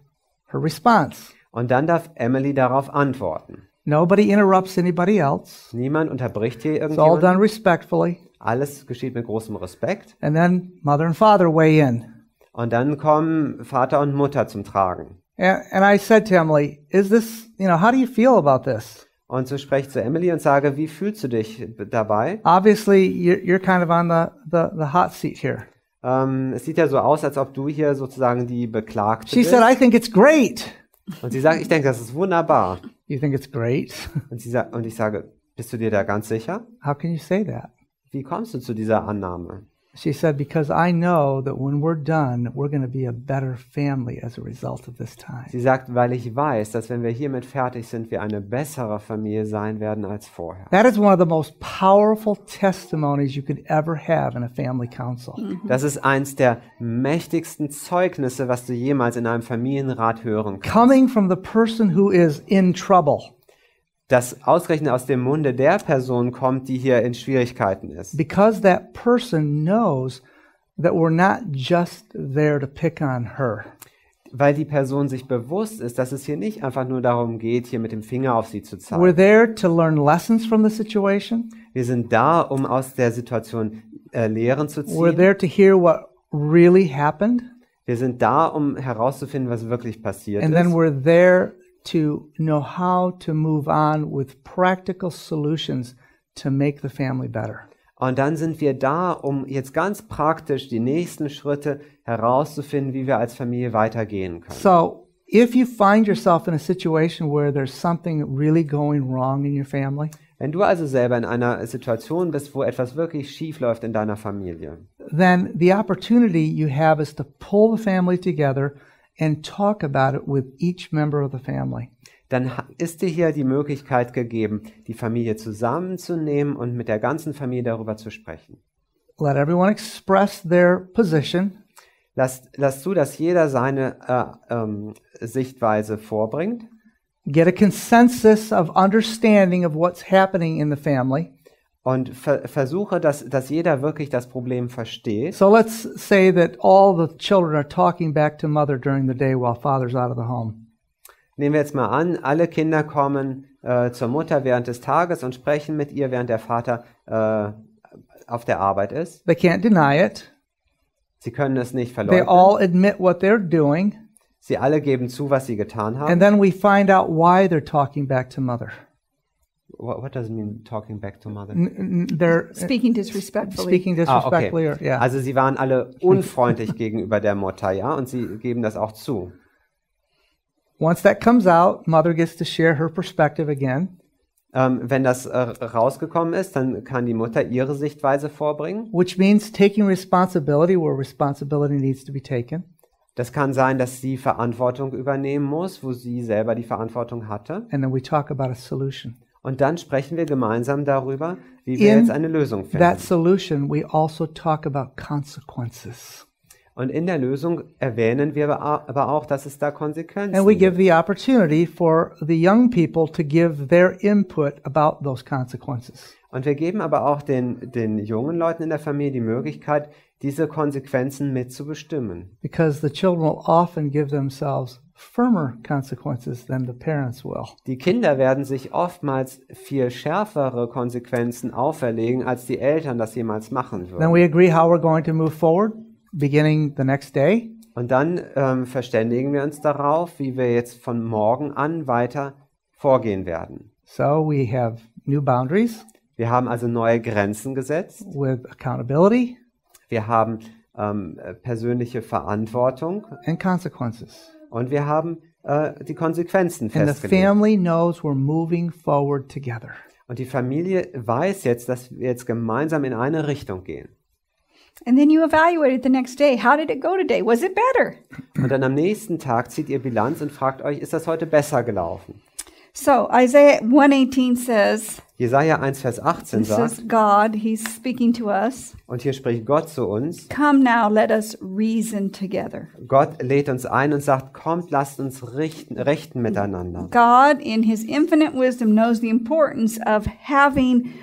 her response. Und dann darf Emily darauf antworten. Nobody interrupts anybody else. Niemand unterbricht hier It's all done irgendjemanden. respectfully. Alles geschieht mit großem Respekt. And then mother and father weigh in. Und dann kommen Vater und Mutter zum Tragen. And I said to Emily, is this, how do you feel about this? Und so spreche ich zu Emily und sage, wie fühlst du dich dabei? Obviously, you're kind of on the hot seat here. Es sieht ja so aus, als ob du hier sozusagen die Beklagte She bist. said, I think it's great. Und sie sagt, ich denke, das ist wunderbar. You think it's great? Und ich sage, bist du dir da ganz sicher? How can you say that? Wie kommst du zu dieser Annahme? She said, because I know that when we're done, we're going to be a better family as a result of this time. Sie sagt, weil ich weiß, dass wenn wir hiermit fertig sind, wir eine bessere Familie sein werden als vorher. That is one of the most powerful testimonies you could ever have in a family council. Das ist eins der mächtigsten Zeugnisse, was du jemals in einem Familienrat hören kannst. Coming from the person who is in trouble. Das ausgerechnet aus dem Munde der Person kommt, die hier in Schwierigkeiten ist. Because that person knows that we're not just there to pick on her. Weil die Person sich bewusst ist, dass es hier nicht einfach nur darum geht, hier mit dem Finger auf sie zu We're zeigen. there to learn lessons from the situation. Wir sind da, um aus der Situation Lehren zu We're ziehen. there to hear what really happened. Wir sind da, um herauszufinden, was wirklich passiert And then ist. we're there to know how to move on with practical solutions to make the family better. Und dann sind wir da, um jetzt ganz praktisch die nächsten Schritte herauszufinden, wie wir als Familie weitergehen können. So, if you find yourself in a situation where there's something really going wrong in your family, Wenn du also selber in einer Situation bist, wo etwas wirklich schief läuft in deiner Familie, then the opportunity you have is to pull the family together and talk about it with each member of the family. dann ist dir hier die Möglichkeit gegeben, die Familie zusammenzunehmen und mit der ganzen Familie darüber zu sprechen. Let everyone express their position. Lass zu, dass jeder seine Sichtweise vorbringt. Get a consensus of understanding of what's happening in the family. Und versuche, dass jeder wirklich das Problem versteht. So let's say that all the children are talking back to mother during the day while father's out of the home. Nehmen wir jetzt mal an, alle Kinder kommen zur Mutter während des Tages und sprechen mit ihr, während der Vater auf der Arbeit ist. They can't deny it. Sie können es nicht They verleugnen. all admit what they're doing. Sie alle geben zu, was sie getan haben. And then we find out why they're talking back to mother. What does it mean talking back to mother? They're Speaking disrespectfully. speaking disrespectfully. Or, yeah. Also sie waren alle unfreundlich gegenüber der Mutter, ja, und sie geben das auch zu. Once that comes out, mother gets to share her perspective again, Wenn das rausgekommen ist, dann kann die Mutter ihre Sichtweise vorbringen. which means taking responsibility where responsibility needs to be taken. Das kann sein, dass sie Verantwortung übernehmen muss, wo sie selber die Verantwortung hatte. And then we talk about a solution. Und dann sprechen wir gemeinsam darüber, wie wir In jetzt eine Lösung that finden. solution, we also talk about consequences. Und in der Lösung erwähnen wir aber auch, dass es da Konsequenzen And we give gibt. the opportunity for the young people to give their input about those consequences. Und wir geben aber auch den jungen Leuten in der Familie die Möglichkeit, diese Konsequenzen mitzubestimmen. Because the children will often give themselves firmer consequences than the parents will. Die Kinder werden sich oftmals viel schärfere Konsequenzen auferlegen, als die Eltern das jemals machen Then würden. we agree how we're going to move forward, beginning the next day. Und dann verständigen wir uns darauf, wie wir jetzt von morgen an weiter vorgehen werden. So we have new boundaries Wir haben also neue Grenzen gesetzt. with accountability Wir haben persönliche Verantwortung and consequences. und wir haben die Konsequenzen And the festgelegt. family knows we're moving forward together. Und die Familie weiß jetzt, dass wir jetzt gemeinsam in eine Richtung gehen. And then you evaluate it the next day. How did it go today? Was it better? Und dann am nächsten Tag zieht ihr Bilanz und fragt euch, ist das heute besser gelaufen? So Isaiah 1:18 says, Jesaja 1, Vers 18 this is sagt, God, he's speaking to us. und hier spricht Gott zu uns, Come now, let us reason together. Gott lädt uns ein und sagt, kommt, lasst uns rechten miteinander. God, in his infinite wisdom, knows the importance of having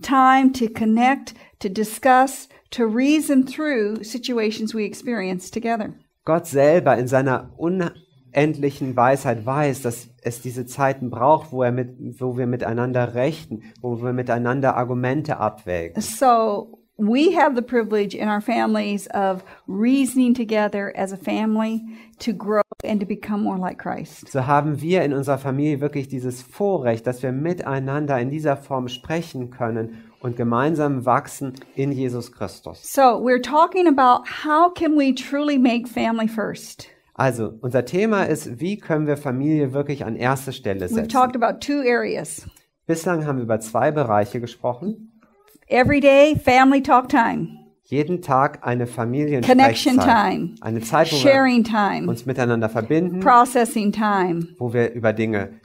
time to connect, to discuss, to reason through situations we experience together. Gott selber in seiner unendlichen Weisheit weiß, dass es diese Zeiten braucht, wo wir miteinander rechten, wo wir miteinander Argumente abwägen. So we have the privilege in our families of reasoning together as a family to grow and to become more like Christ. So haben wir in unserer Familie wirklich dieses Vorrecht, dass wir miteinander in dieser Form sprechen können und gemeinsam wachsen in Jesus Christus. So we're talking about how can we truly make family first. Also, unser Thema ist, wie können wir Familie wirklich an erste Stelle We've setzen? talked about 2 areas. Bislang haben wir über 2 Bereiche gesprochen. Every day, family talk time. Jeden Tag eine Connection Familiensprechzeit. time. Eine Zeit, wo Sharing wir time. uns miteinander verbinden, Processing time. wo wir über Dinge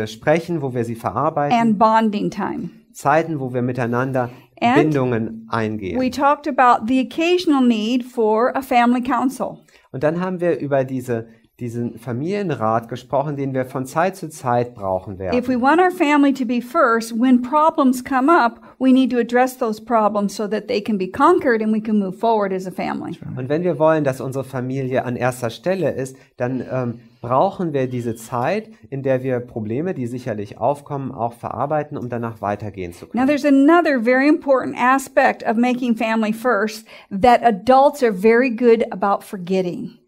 sprechen, wo wir sie verarbeiten. And bonding time. Zeiten, wo wir miteinander And Bindungen eingehen. We talked about the occasional need for a family council. Und dann haben wir über diesen Familienrat gesprochen, den wir von Zeit zu Zeit brauchen werden. If we want our family to be first, when problems come up, we need to address those problems so that they can be conquered and we can move forward as a family. Und wenn wir wollen, dass unsere Familie an erster Stelle ist, dann brauchen wir diese Zeit, in der wir Probleme, die sicherlich aufkommen, auch verarbeiten, um danach weitergehen zu Now können. there's another very important aspect of making family first that adults are very good about forgetting.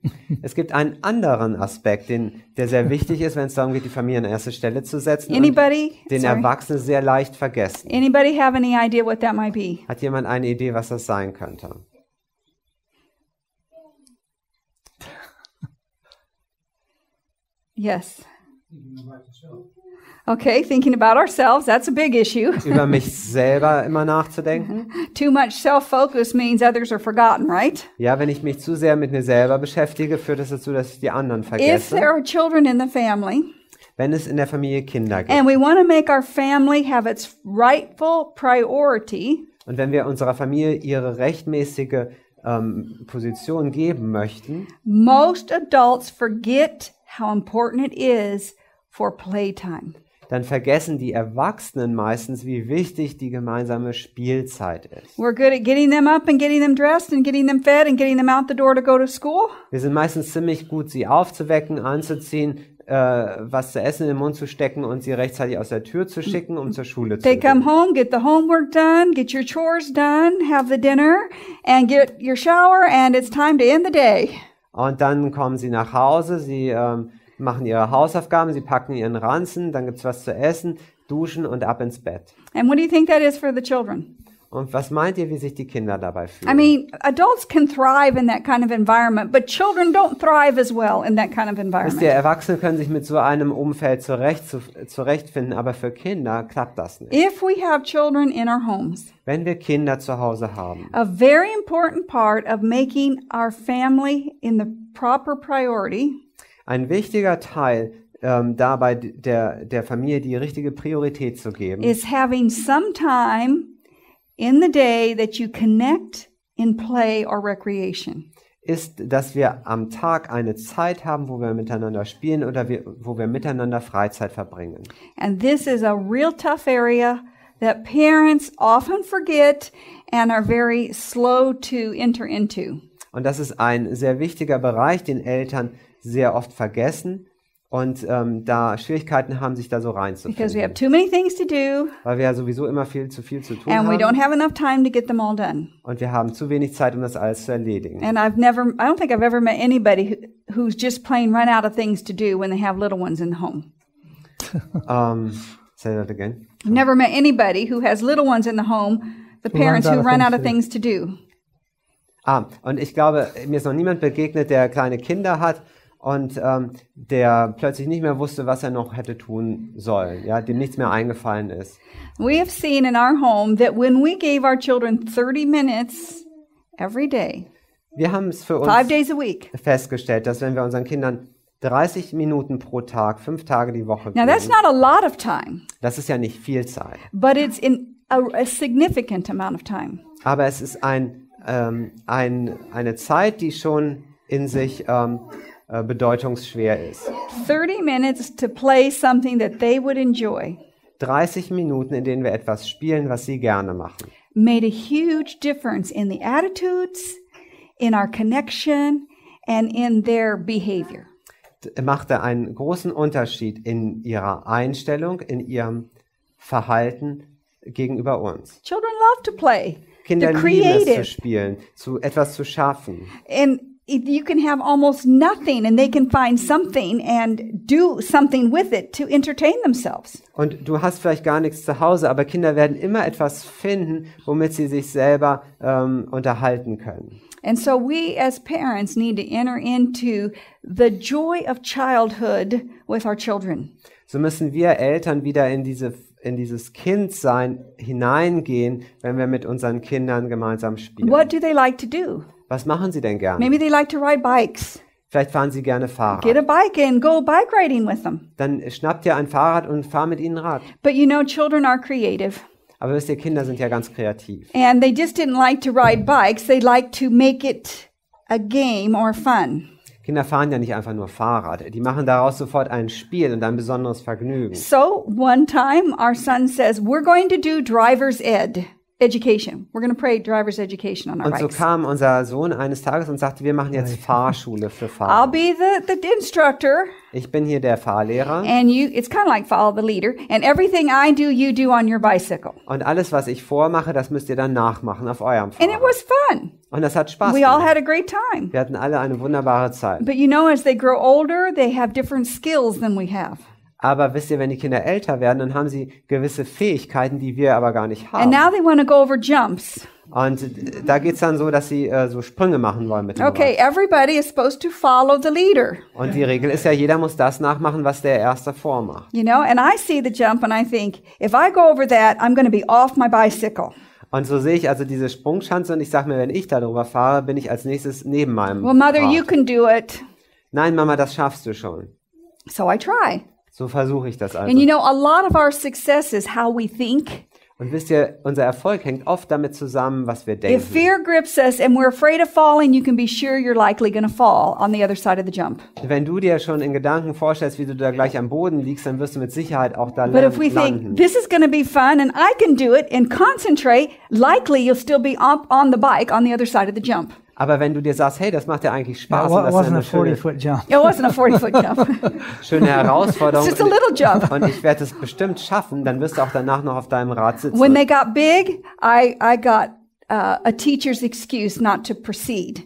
Es gibt einen anderen Aspekt, der sehr wichtig ist, wenn es darum geht, die Familie an erste Stelle zu setzen und Anybody? den Sorry. Erwachsene sehr leicht vergessen. Anybody have any idea what that might be? Hat jemand eine Idee, was das sein könnte? Yes. Okay, thinking about ourselves, that's a big issue. Über mich selber immer nachzudenken. Too much self-focus means others are forgotten, right? Ja, wenn ich mich zu sehr mit mir selber beschäftige, führt das dazu, dass ich die anderen If vergesse. there are children in the family, Wenn es in der Familie Kinder gibt and we want to make our family have its rightful priority, und wenn wir unserer Familie ihre rechtmäßige Position geben möchten, most adults forget how important it is for playtime. dann vergessen die Erwachsenen meistens, wie wichtig die gemeinsame Spielzeit ist. We're good at getting them up and getting them dressed and getting them fed and getting them out the door to go to school. Wir sind meistens ziemlich gut, sie aufzuwecken, anzuziehen, was zu essen in den Mund zu stecken und sie rechtzeitig aus der Tür zu schicken, um zur Schule zu They come gehen. home, get the homework done, get your chores done, have the dinner, and get your shower, and it's time to end the day. Und dann kommen sie nach Hause, sie machen ihre Hausaufgaben, sie packen ihren Ranzen, dann gibt's was zu essen, duschen und ab ins Bett. And what do you think that is for the children? Und was meint ihr, wie sich die Kinder dabei fühlen? I mean, adults can thrive in that kind of environment, but children don't thrive as well in that kind of Wisst ihr, environment. Erwachsene können sich mit so einem Umfeld zurechtfinden, aber für Kinder klappt das nicht. If we have children in our homes, Wenn wir Kinder zu Hause haben, a very important part of making our family in the proper priority ein wichtiger Teil dabei der Familie die richtige Priorität zu geben, is having some time in the day that you connect in play or recreation. ist, dass wir am Tag eine Zeit haben, wo wir miteinander spielen oder wo wir miteinander Freizeit verbringen. And this is a real tough area that parents often forget and are very slow to enter into. Und das ist ein sehr wichtiger Bereich, den Eltern sehr oft vergessen und da Schwierigkeiten haben, sich da so Because we have reinzufinden. too many things to do Weil wir ja sowieso immer viel zu tun and we don't haben have enough time to get them all done. und wir haben zu wenig Zeit, um das alles zu erledigen. And I don't think I've ever met anybody who's just plain run out of things to do when they have little ones in the home. Say that again. I've never met anybody who has little ones in the home, the parents who run out of things to do. Und ich glaube, mir ist noch niemand begegnet, der kleine Kinder hat und der plötzlich nicht mehr wusste, was er noch hätte tun sollen, ja, dem nichts mehr eingefallen ist. We have seen in our home that when we gave our children 30 minutes every day, Wir haben es für 5 uns days a week, festgestellt, dass wenn wir unseren Kindern 30 Minuten pro Tag, 5 Tage die Woche Now, that's geben. not a lot of time, Das ist ja nicht viel Zeit. but it's in a significant amount of time. Aber es ist eine Zeit, die schon in sich bedeutungsschwer ist. 30 minutes to play something that they would enjoy 30 Minuten, in denen wir etwas spielen, was sie gerne machen. made a huge difference in the attitudes, in our connection, and in their behavior. Machte einen großen Unterschied in ihrer Einstellung, in ihrem Verhalten gegenüber uns. Children love to play. Kinder They're lieben es zu creative. spielen, etwas zu schaffen. And you can have almost nothing and they can find something and do something with it to entertain themselves. Und du hast vielleicht gar nichts zu Hause, aber Kinder werden immer etwas finden, womit sie sich selber unterhalten können. And so we as parents need to enter into the joy of childhood with our children. So müssen wir Eltern wieder in dieses Kindsein hineingehen, wenn wir mit unseren Kindern gemeinsam spielen. What do they like to do? Was machen sie denn gerne? Maybe they like to ride bikes. Vielleicht fahren sie gerne Fahrrad. Get a bike and go bike riding with them. Dann schnapp dir ein Fahrrad und fahr mit ihnen Rad. But you know, children are creative. Aber wisst ihr, Kinder sind ja ganz kreativ. And they just didn't like to ride bikes. They like to make it a game or fun. Kinder fahren ja nicht einfach nur Fahrrad. Die machen daraus sofort ein Spiel und ein besonderes Vergnügen. So one time our son says, we're going to do driver's education. We're going to pray driver's education on our Und so bikes. kam unser Sohn eines Tages und sagte, wir machen jetzt Fahrschule für I'll Fahrer. be the instructor Ich bin hier der Fahrlehrer and it's kind of like follow the leader. And everything I do, you do on your bicycle. und alles, was ich vormache, das müsst ihr dann nachmachen auf eurem And it Fahrrad. was fun. Und das hat Spaß We all gemacht. had a great time. Wir hatten alle eine wunderbare Zeit. But you know, as they grow older, they have different skills than we have. Aber wisst ihr, wenn die Kinder älter werden, dann haben sie gewisse Fähigkeiten, die wir aber gar nicht And haben. now they want to go over jumps. Und da geht's dann so, dass sie so Sprünge machen wollen mit dem Okay, Rad. everybody is supposed to follow the leader. Und die Regel ist ja, jeder muss das nachmachen, was der Erste vormacht. You know, and I see the jump and I think, if I go over that, I'm going to be off my bicycle. Und so sehe ich also diese Sprungschanze und ich sage mir, wenn ich da drüber fahre, bin ich als nächstes neben meinem Well, Mother, Rad. you can do it. Nein, Mama, das schaffst du schon. So I try. So versuche ich das also. And you know, a lot of our success is how we think. Und wisst ihr, unser Erfolg hängt oft damit zusammen, was wir If denken. fear grips us and we're afraid of falling, you can be sure you're likely going to fall on the other side of the jump. Wenn du dir schon in Gedanken vorstellst, wie du da gleich am Boden liegst, dann wirst du mit Sicherheit auch da But if we landen. think this is going to be fun and I can do it and concentrate, likely you'll still be up on the bike on the other side of the jump. Aber wenn du dir sagst, hey, das macht ja eigentlich Spaß It und das ist wasn't eine a schöne, 40-foot jump. It wasn't a 40-foot jump. schöne Herausforderung It's just a little jump. und ich werde es bestimmt schaffen, dann wirst du auch danach noch auf deinem Rad sitzen. When they got big, I got a teacher's excuse not to proceed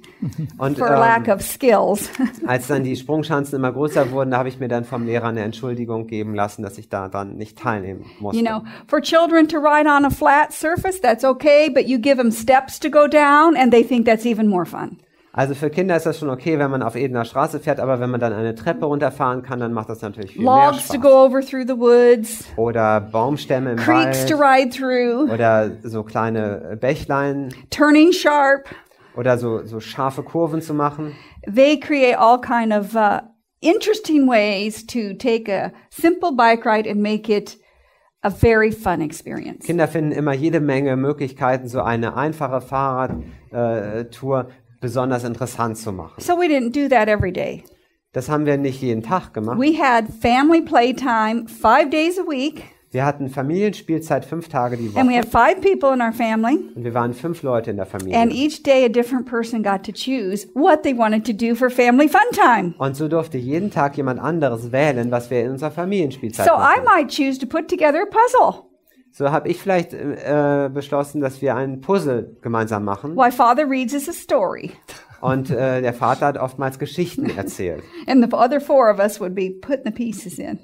Und for lack of skills. als dann die Sprungschanzen immer größer wurden, da habe ich mir dann vom Lehrer eine Entschuldigung geben lassen, dass ich da dann nicht teilnehmen musste. You know, for children to ride on a flat surface, that's okay, but you give them steps to go down and they think that's even more fun. Also für Kinder ist das schon okay, wenn man auf ebener Straße fährt, aber wenn man dann eine Treppe runterfahren kann, dann macht das natürlich viel mehr Logs to Spaß. go over through the woods, Oder Baumstämme im creeks to Wald ride through, oder so kleine Bächlein turning sharp. oder so scharfe Kurven zu machen. They create all kind of interesting ways to take a simple bike ride and make it a very fun experience. Kinder finden immer jede Menge Möglichkeiten, so eine einfache Fahrradtour besonders interessant zu machen. So we didn't do that every day. Das haben wir nicht jeden Tag gemacht. We had family playtime 5 days a week, Wir hatten Familienspielzeit 5 Tage die and we Woche had 5 people in our family, und wir waren 5 Leute in der and Familie. each day a different person got to choose what they wanted to do for family fun time. Und so durfte jeden Tag jemand anderes wählen, was wir in unserer Familienspielzeit So I machen. might choose to put together a puzzle. So habe ich vielleicht beschlossen, dass wir einen Puzzle gemeinsam machen. While Father reads us a story, Und der Vater hat oftmals Geschichten erzählt. and the other 4 of us would be putting the pieces in.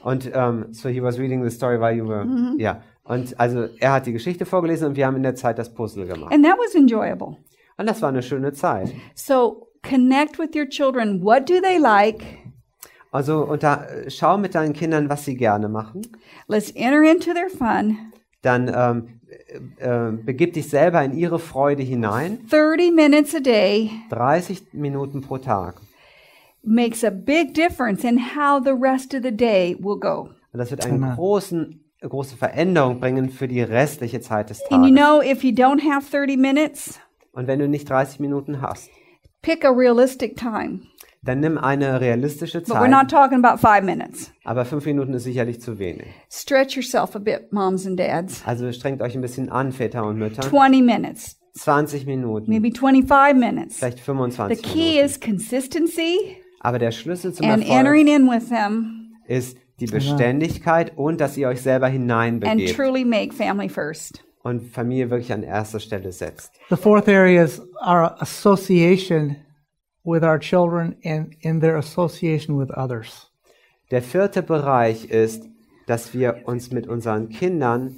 Und so he was reading the story while you were, ja. Und also er hat die Geschichte vorgelesen und wir haben in der Zeit das Puzzle gemacht. And that was enjoyable. Und das war eine schöne Zeit. So connect with your children. What do they like? Also schau mit deinen Kindern, was sie gerne machen. Let's enter into their fun. Dann begib dich selber in ihre Freude hinein. 30 minutes a day. 30 Minuten pro Tag. makes a big difference in how the rest of the day will go. Und das wird eine große Veränderung bringen für die restliche Zeit des And you Tages. know, if you don't have 30 minutes, Und wenn du nicht 30 Minuten hast, pick a realistic time. dann nimm eine realistische But we're not Zeit. talking about 5 minutes. Aber 5 Minuten ist sicherlich zu wenig. Stretch yourself a bit, moms and dads. Also strengt euch ein bisschen an, Väter und Mütter. 20 minutes, 20 Minuten, maybe 25 minutes. vielleicht The 25 key Minuten. is consistency Aber der Schlüssel zum and Erfolg entering in with them ist die Beständigkeit und dass ihr euch selber and hineinbegebt truly make family first. und Familie wirklich an erster Stelle setzt. The fourth area is our association with our children and in their association with others. Der vierte Bereich ist, dass wir uns mit unseren Kindern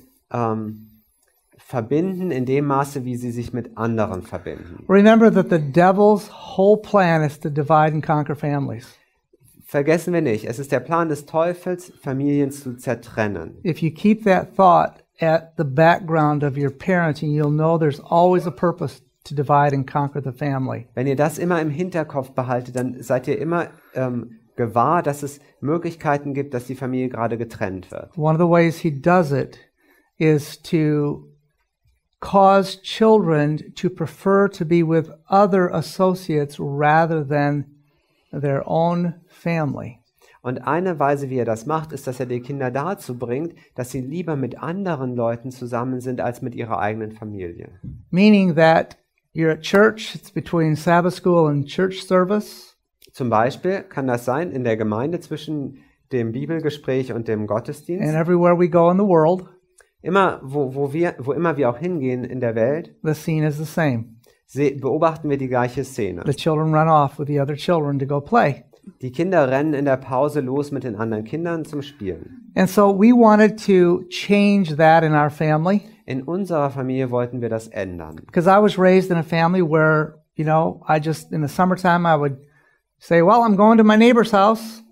verbinden in dem Maße, wie sie sich mit anderen verbinden. Remember that the devil's whole plan is to divide and conquer families. Vergessen wir nicht, es ist der Plan des Teufels, Familien zu zertrennen. If you keep that thought at the background of your parenting, you'll know there's always a purpose to divide and conquer the family. Wenn ihr das immer im Hinterkopf behaltet, dann seid ihr immer gewahr, dass es Möglichkeiten gibt, dass die Familie gerade getrennt wird. One of the ways he does it is to cause children to prefer to be with other associates rather than their own family. Und eine Weise, wie er das macht, ist, dass er die Kinder dazu bringt, dass sie lieber mit anderen Leuten zusammen sind, als mit ihrer eigenen Familie. Meaning that you're at church, it's between Sabbath school and church service. Zum Beispiel kann das sein in der Gemeinde zwischen dem Bibelgespräch und dem Gottesdienst. And everywhere we go in the world, Immer, wo immer wir auch hingehen in der Welt, the scene is the same. beobachten wir die gleiche Szene. The children run off with the other children to go play. Die Kinder rennen in der Pause los mit den anderen Kindern zum Spielen. And so we wanted to change that in our family In unserer Familie wollten wir das ändern. because I was raised in a family where, you know, in the summertime I would say, well, I'm going to my neighbor's house.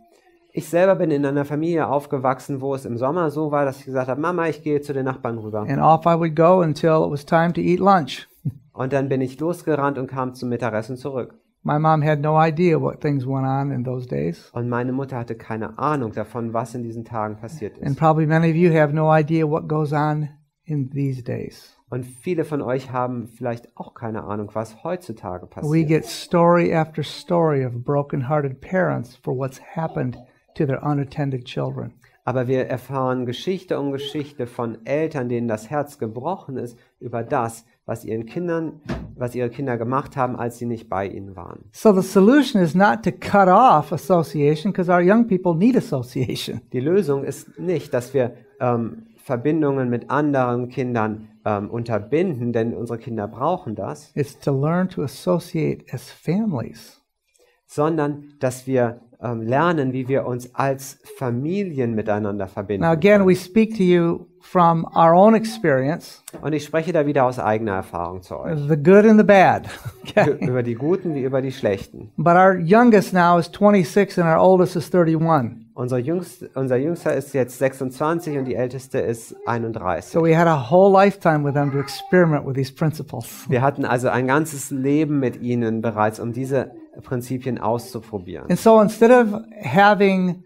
Ich selber bin in einer Familie aufgewachsen, wo es im Sommer so war, dass ich gesagt habe, Mama, ich gehe zu den Nachbarn rüber. And off I would go until it was time to eat lunch. Und dann bin ich losgerannt und kam zum Mittagessen zurück. My mom had no idea what things went on in those days. Und meine Mutter hatte keine Ahnung davon, was in diesen Tagen passiert And ist. probably many of you have no idea what goes on in these days. Und viele von euch haben vielleicht auch keine Ahnung, was heutzutage We passiert. get story after story of broken-hearted parents for what's happened to their unattended children. Aber wir erfahren Geschichte um Geschichte von Eltern, denen das Herz gebrochen ist, über das, was ihre Kinder gemacht haben, als sie nicht bei ihnen waren. So the solution is not to cut off association because our young people need association. Die Lösung ist nicht, dass wir Verbindungen mit anderen Kindern unterbinden, denn unsere Kinder brauchen das, It's to learn to associate as families. sondern dass wir lernen, wie wir uns als Familien miteinander verbinden. Now again, können. we speak to you from our own experience, Und ich spreche da wieder aus eigener Erfahrung zu euch. the good and the bad. Okay. Über die Guten wie über die Schlechten. But our youngest now is 26 and our oldest is 31. Unser Jüngster ist jetzt 26 und die Älteste ist 31. So we had a whole lifetime with them to experiment with these principles. Wir hatten also ein ganzes Leben mit ihnen bereits, um diese Prinzipien auszuprobieren. And so instead of having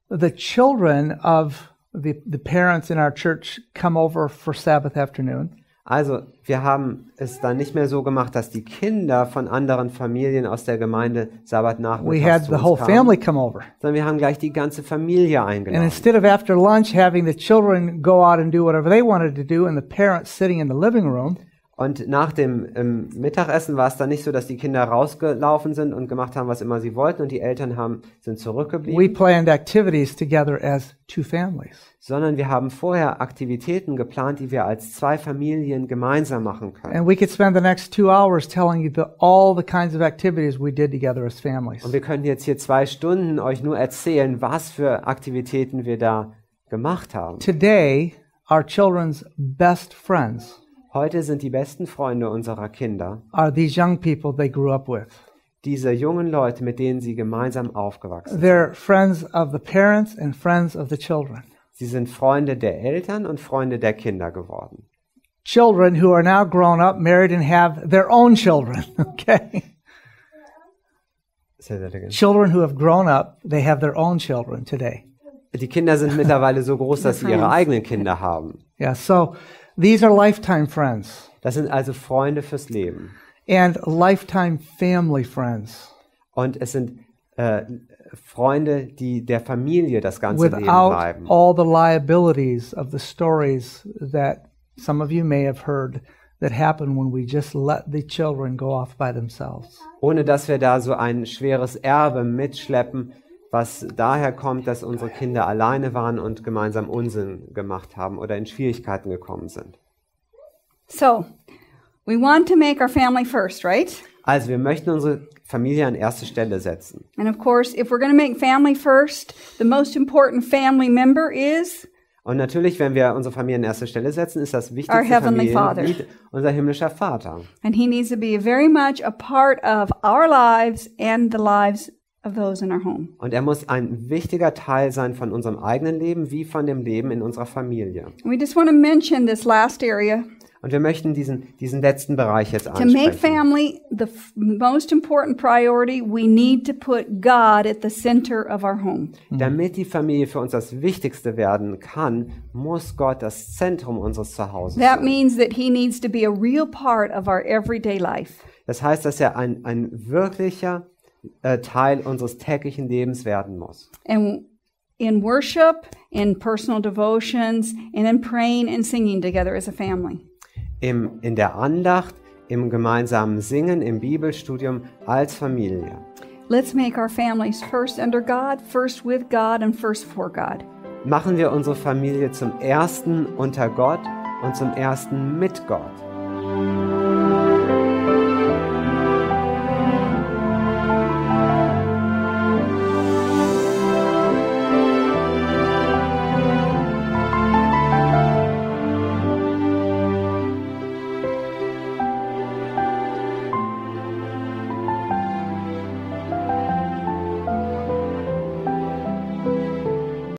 the children of the parents in our church come over for Sabbath afternoon, Also, wir haben es dann nicht mehr so gemacht, dass die Kinder von anderen Familien aus der Gemeinde we Sabbatnachmittags had zu the whole uns kamen, family come over. sondern wir haben gleich die ganze Familie And eingeladen. instead of after lunch having the children go out and do whatever they wanted to do and the parents sitting in the living room, Und nach dem Mittagessen war es dann nicht so, dass die Kinder rausgelaufen sind und gemacht haben, was immer sie wollten und die Eltern sind zurückgeblieben, we planned activities together as two families. sondern wir haben vorher Aktivitäten geplant, die wir als zwei Familien gemeinsam machen können. And we could spend the next 2 hours telling you all the kinds of activities we did together as families. Und wir können jetzt hier 2 Stunden euch nur erzählen, was für Aktivitäten wir da gemacht haben. Today, our children's best friends Heute sind die besten Freunde unserer Kinder are these young people they grew up with. diese jungen Leute, mit denen sie gemeinsam aufgewachsen sind. They're friends of the parents and friends of the children. Sie sind Freunde der Eltern und Freunde der Kinder geworden. Children who are now grown up, married, and have their own children. Okay? Say that again. Children who have grown up, they have their own children today. Die Kinder sind mittlerweile so groß, dass sie ihre Friends. eigenen Kinder haben. Yeah, so these are lifetime friends Das sind also Freunde fürs Leben. and lifetime family friends Und es sind Freunde, die der Familie das ganze Leben without bleiben. all the liabilities of the stories that some of you may have heard that happen when we just let the children go off by themselves. Ohne dass wir da so ein schweres Erbe mitschleppen, was daher kommt, dass unsere Kinder alleine waren und gemeinsam Unsinn gemacht haben oder in Schwierigkeiten gekommen sind. So, we want to make our family first, right? Also wir möchten unsere Familie an erste Stelle setzen. And of course, if we're going to make family first, the most important family member is Und natürlich, wenn wir unsere Familie an erste Stelle setzen, ist das Our wichtigste Heavenly Familienmitglied unser himmlischer Vater. and he needs to be very much a part of our lives and the lives of those in our home. Und er muss ein wichtiger Teil sein von unserem eigenen Leben wie von dem Leben in unserer Familie. We just want to mention this last area. Und wir möchten diesen letzten Bereich jetzt To make ansprechen. family the most important priority, we need to put God at the center of our home. Damit die Familie für uns das Wichtigste werden kann, muss Gott das Zentrum unseres Zuhauses That sein. means that he needs to be a real part of our everyday life. Das heißt, dass er ein wirklicher Teil unseres täglichen Lebens werden muss. And in worship, in personal devotions, and in praying and singing together as a family. In der Andacht, im gemeinsamen Singen, im Bibelstudium als Familie. Let's make our families first under God, first with God, and first for God. Machen wir unsere Familie zum Ersten unter Gott und zum Ersten mit Gott.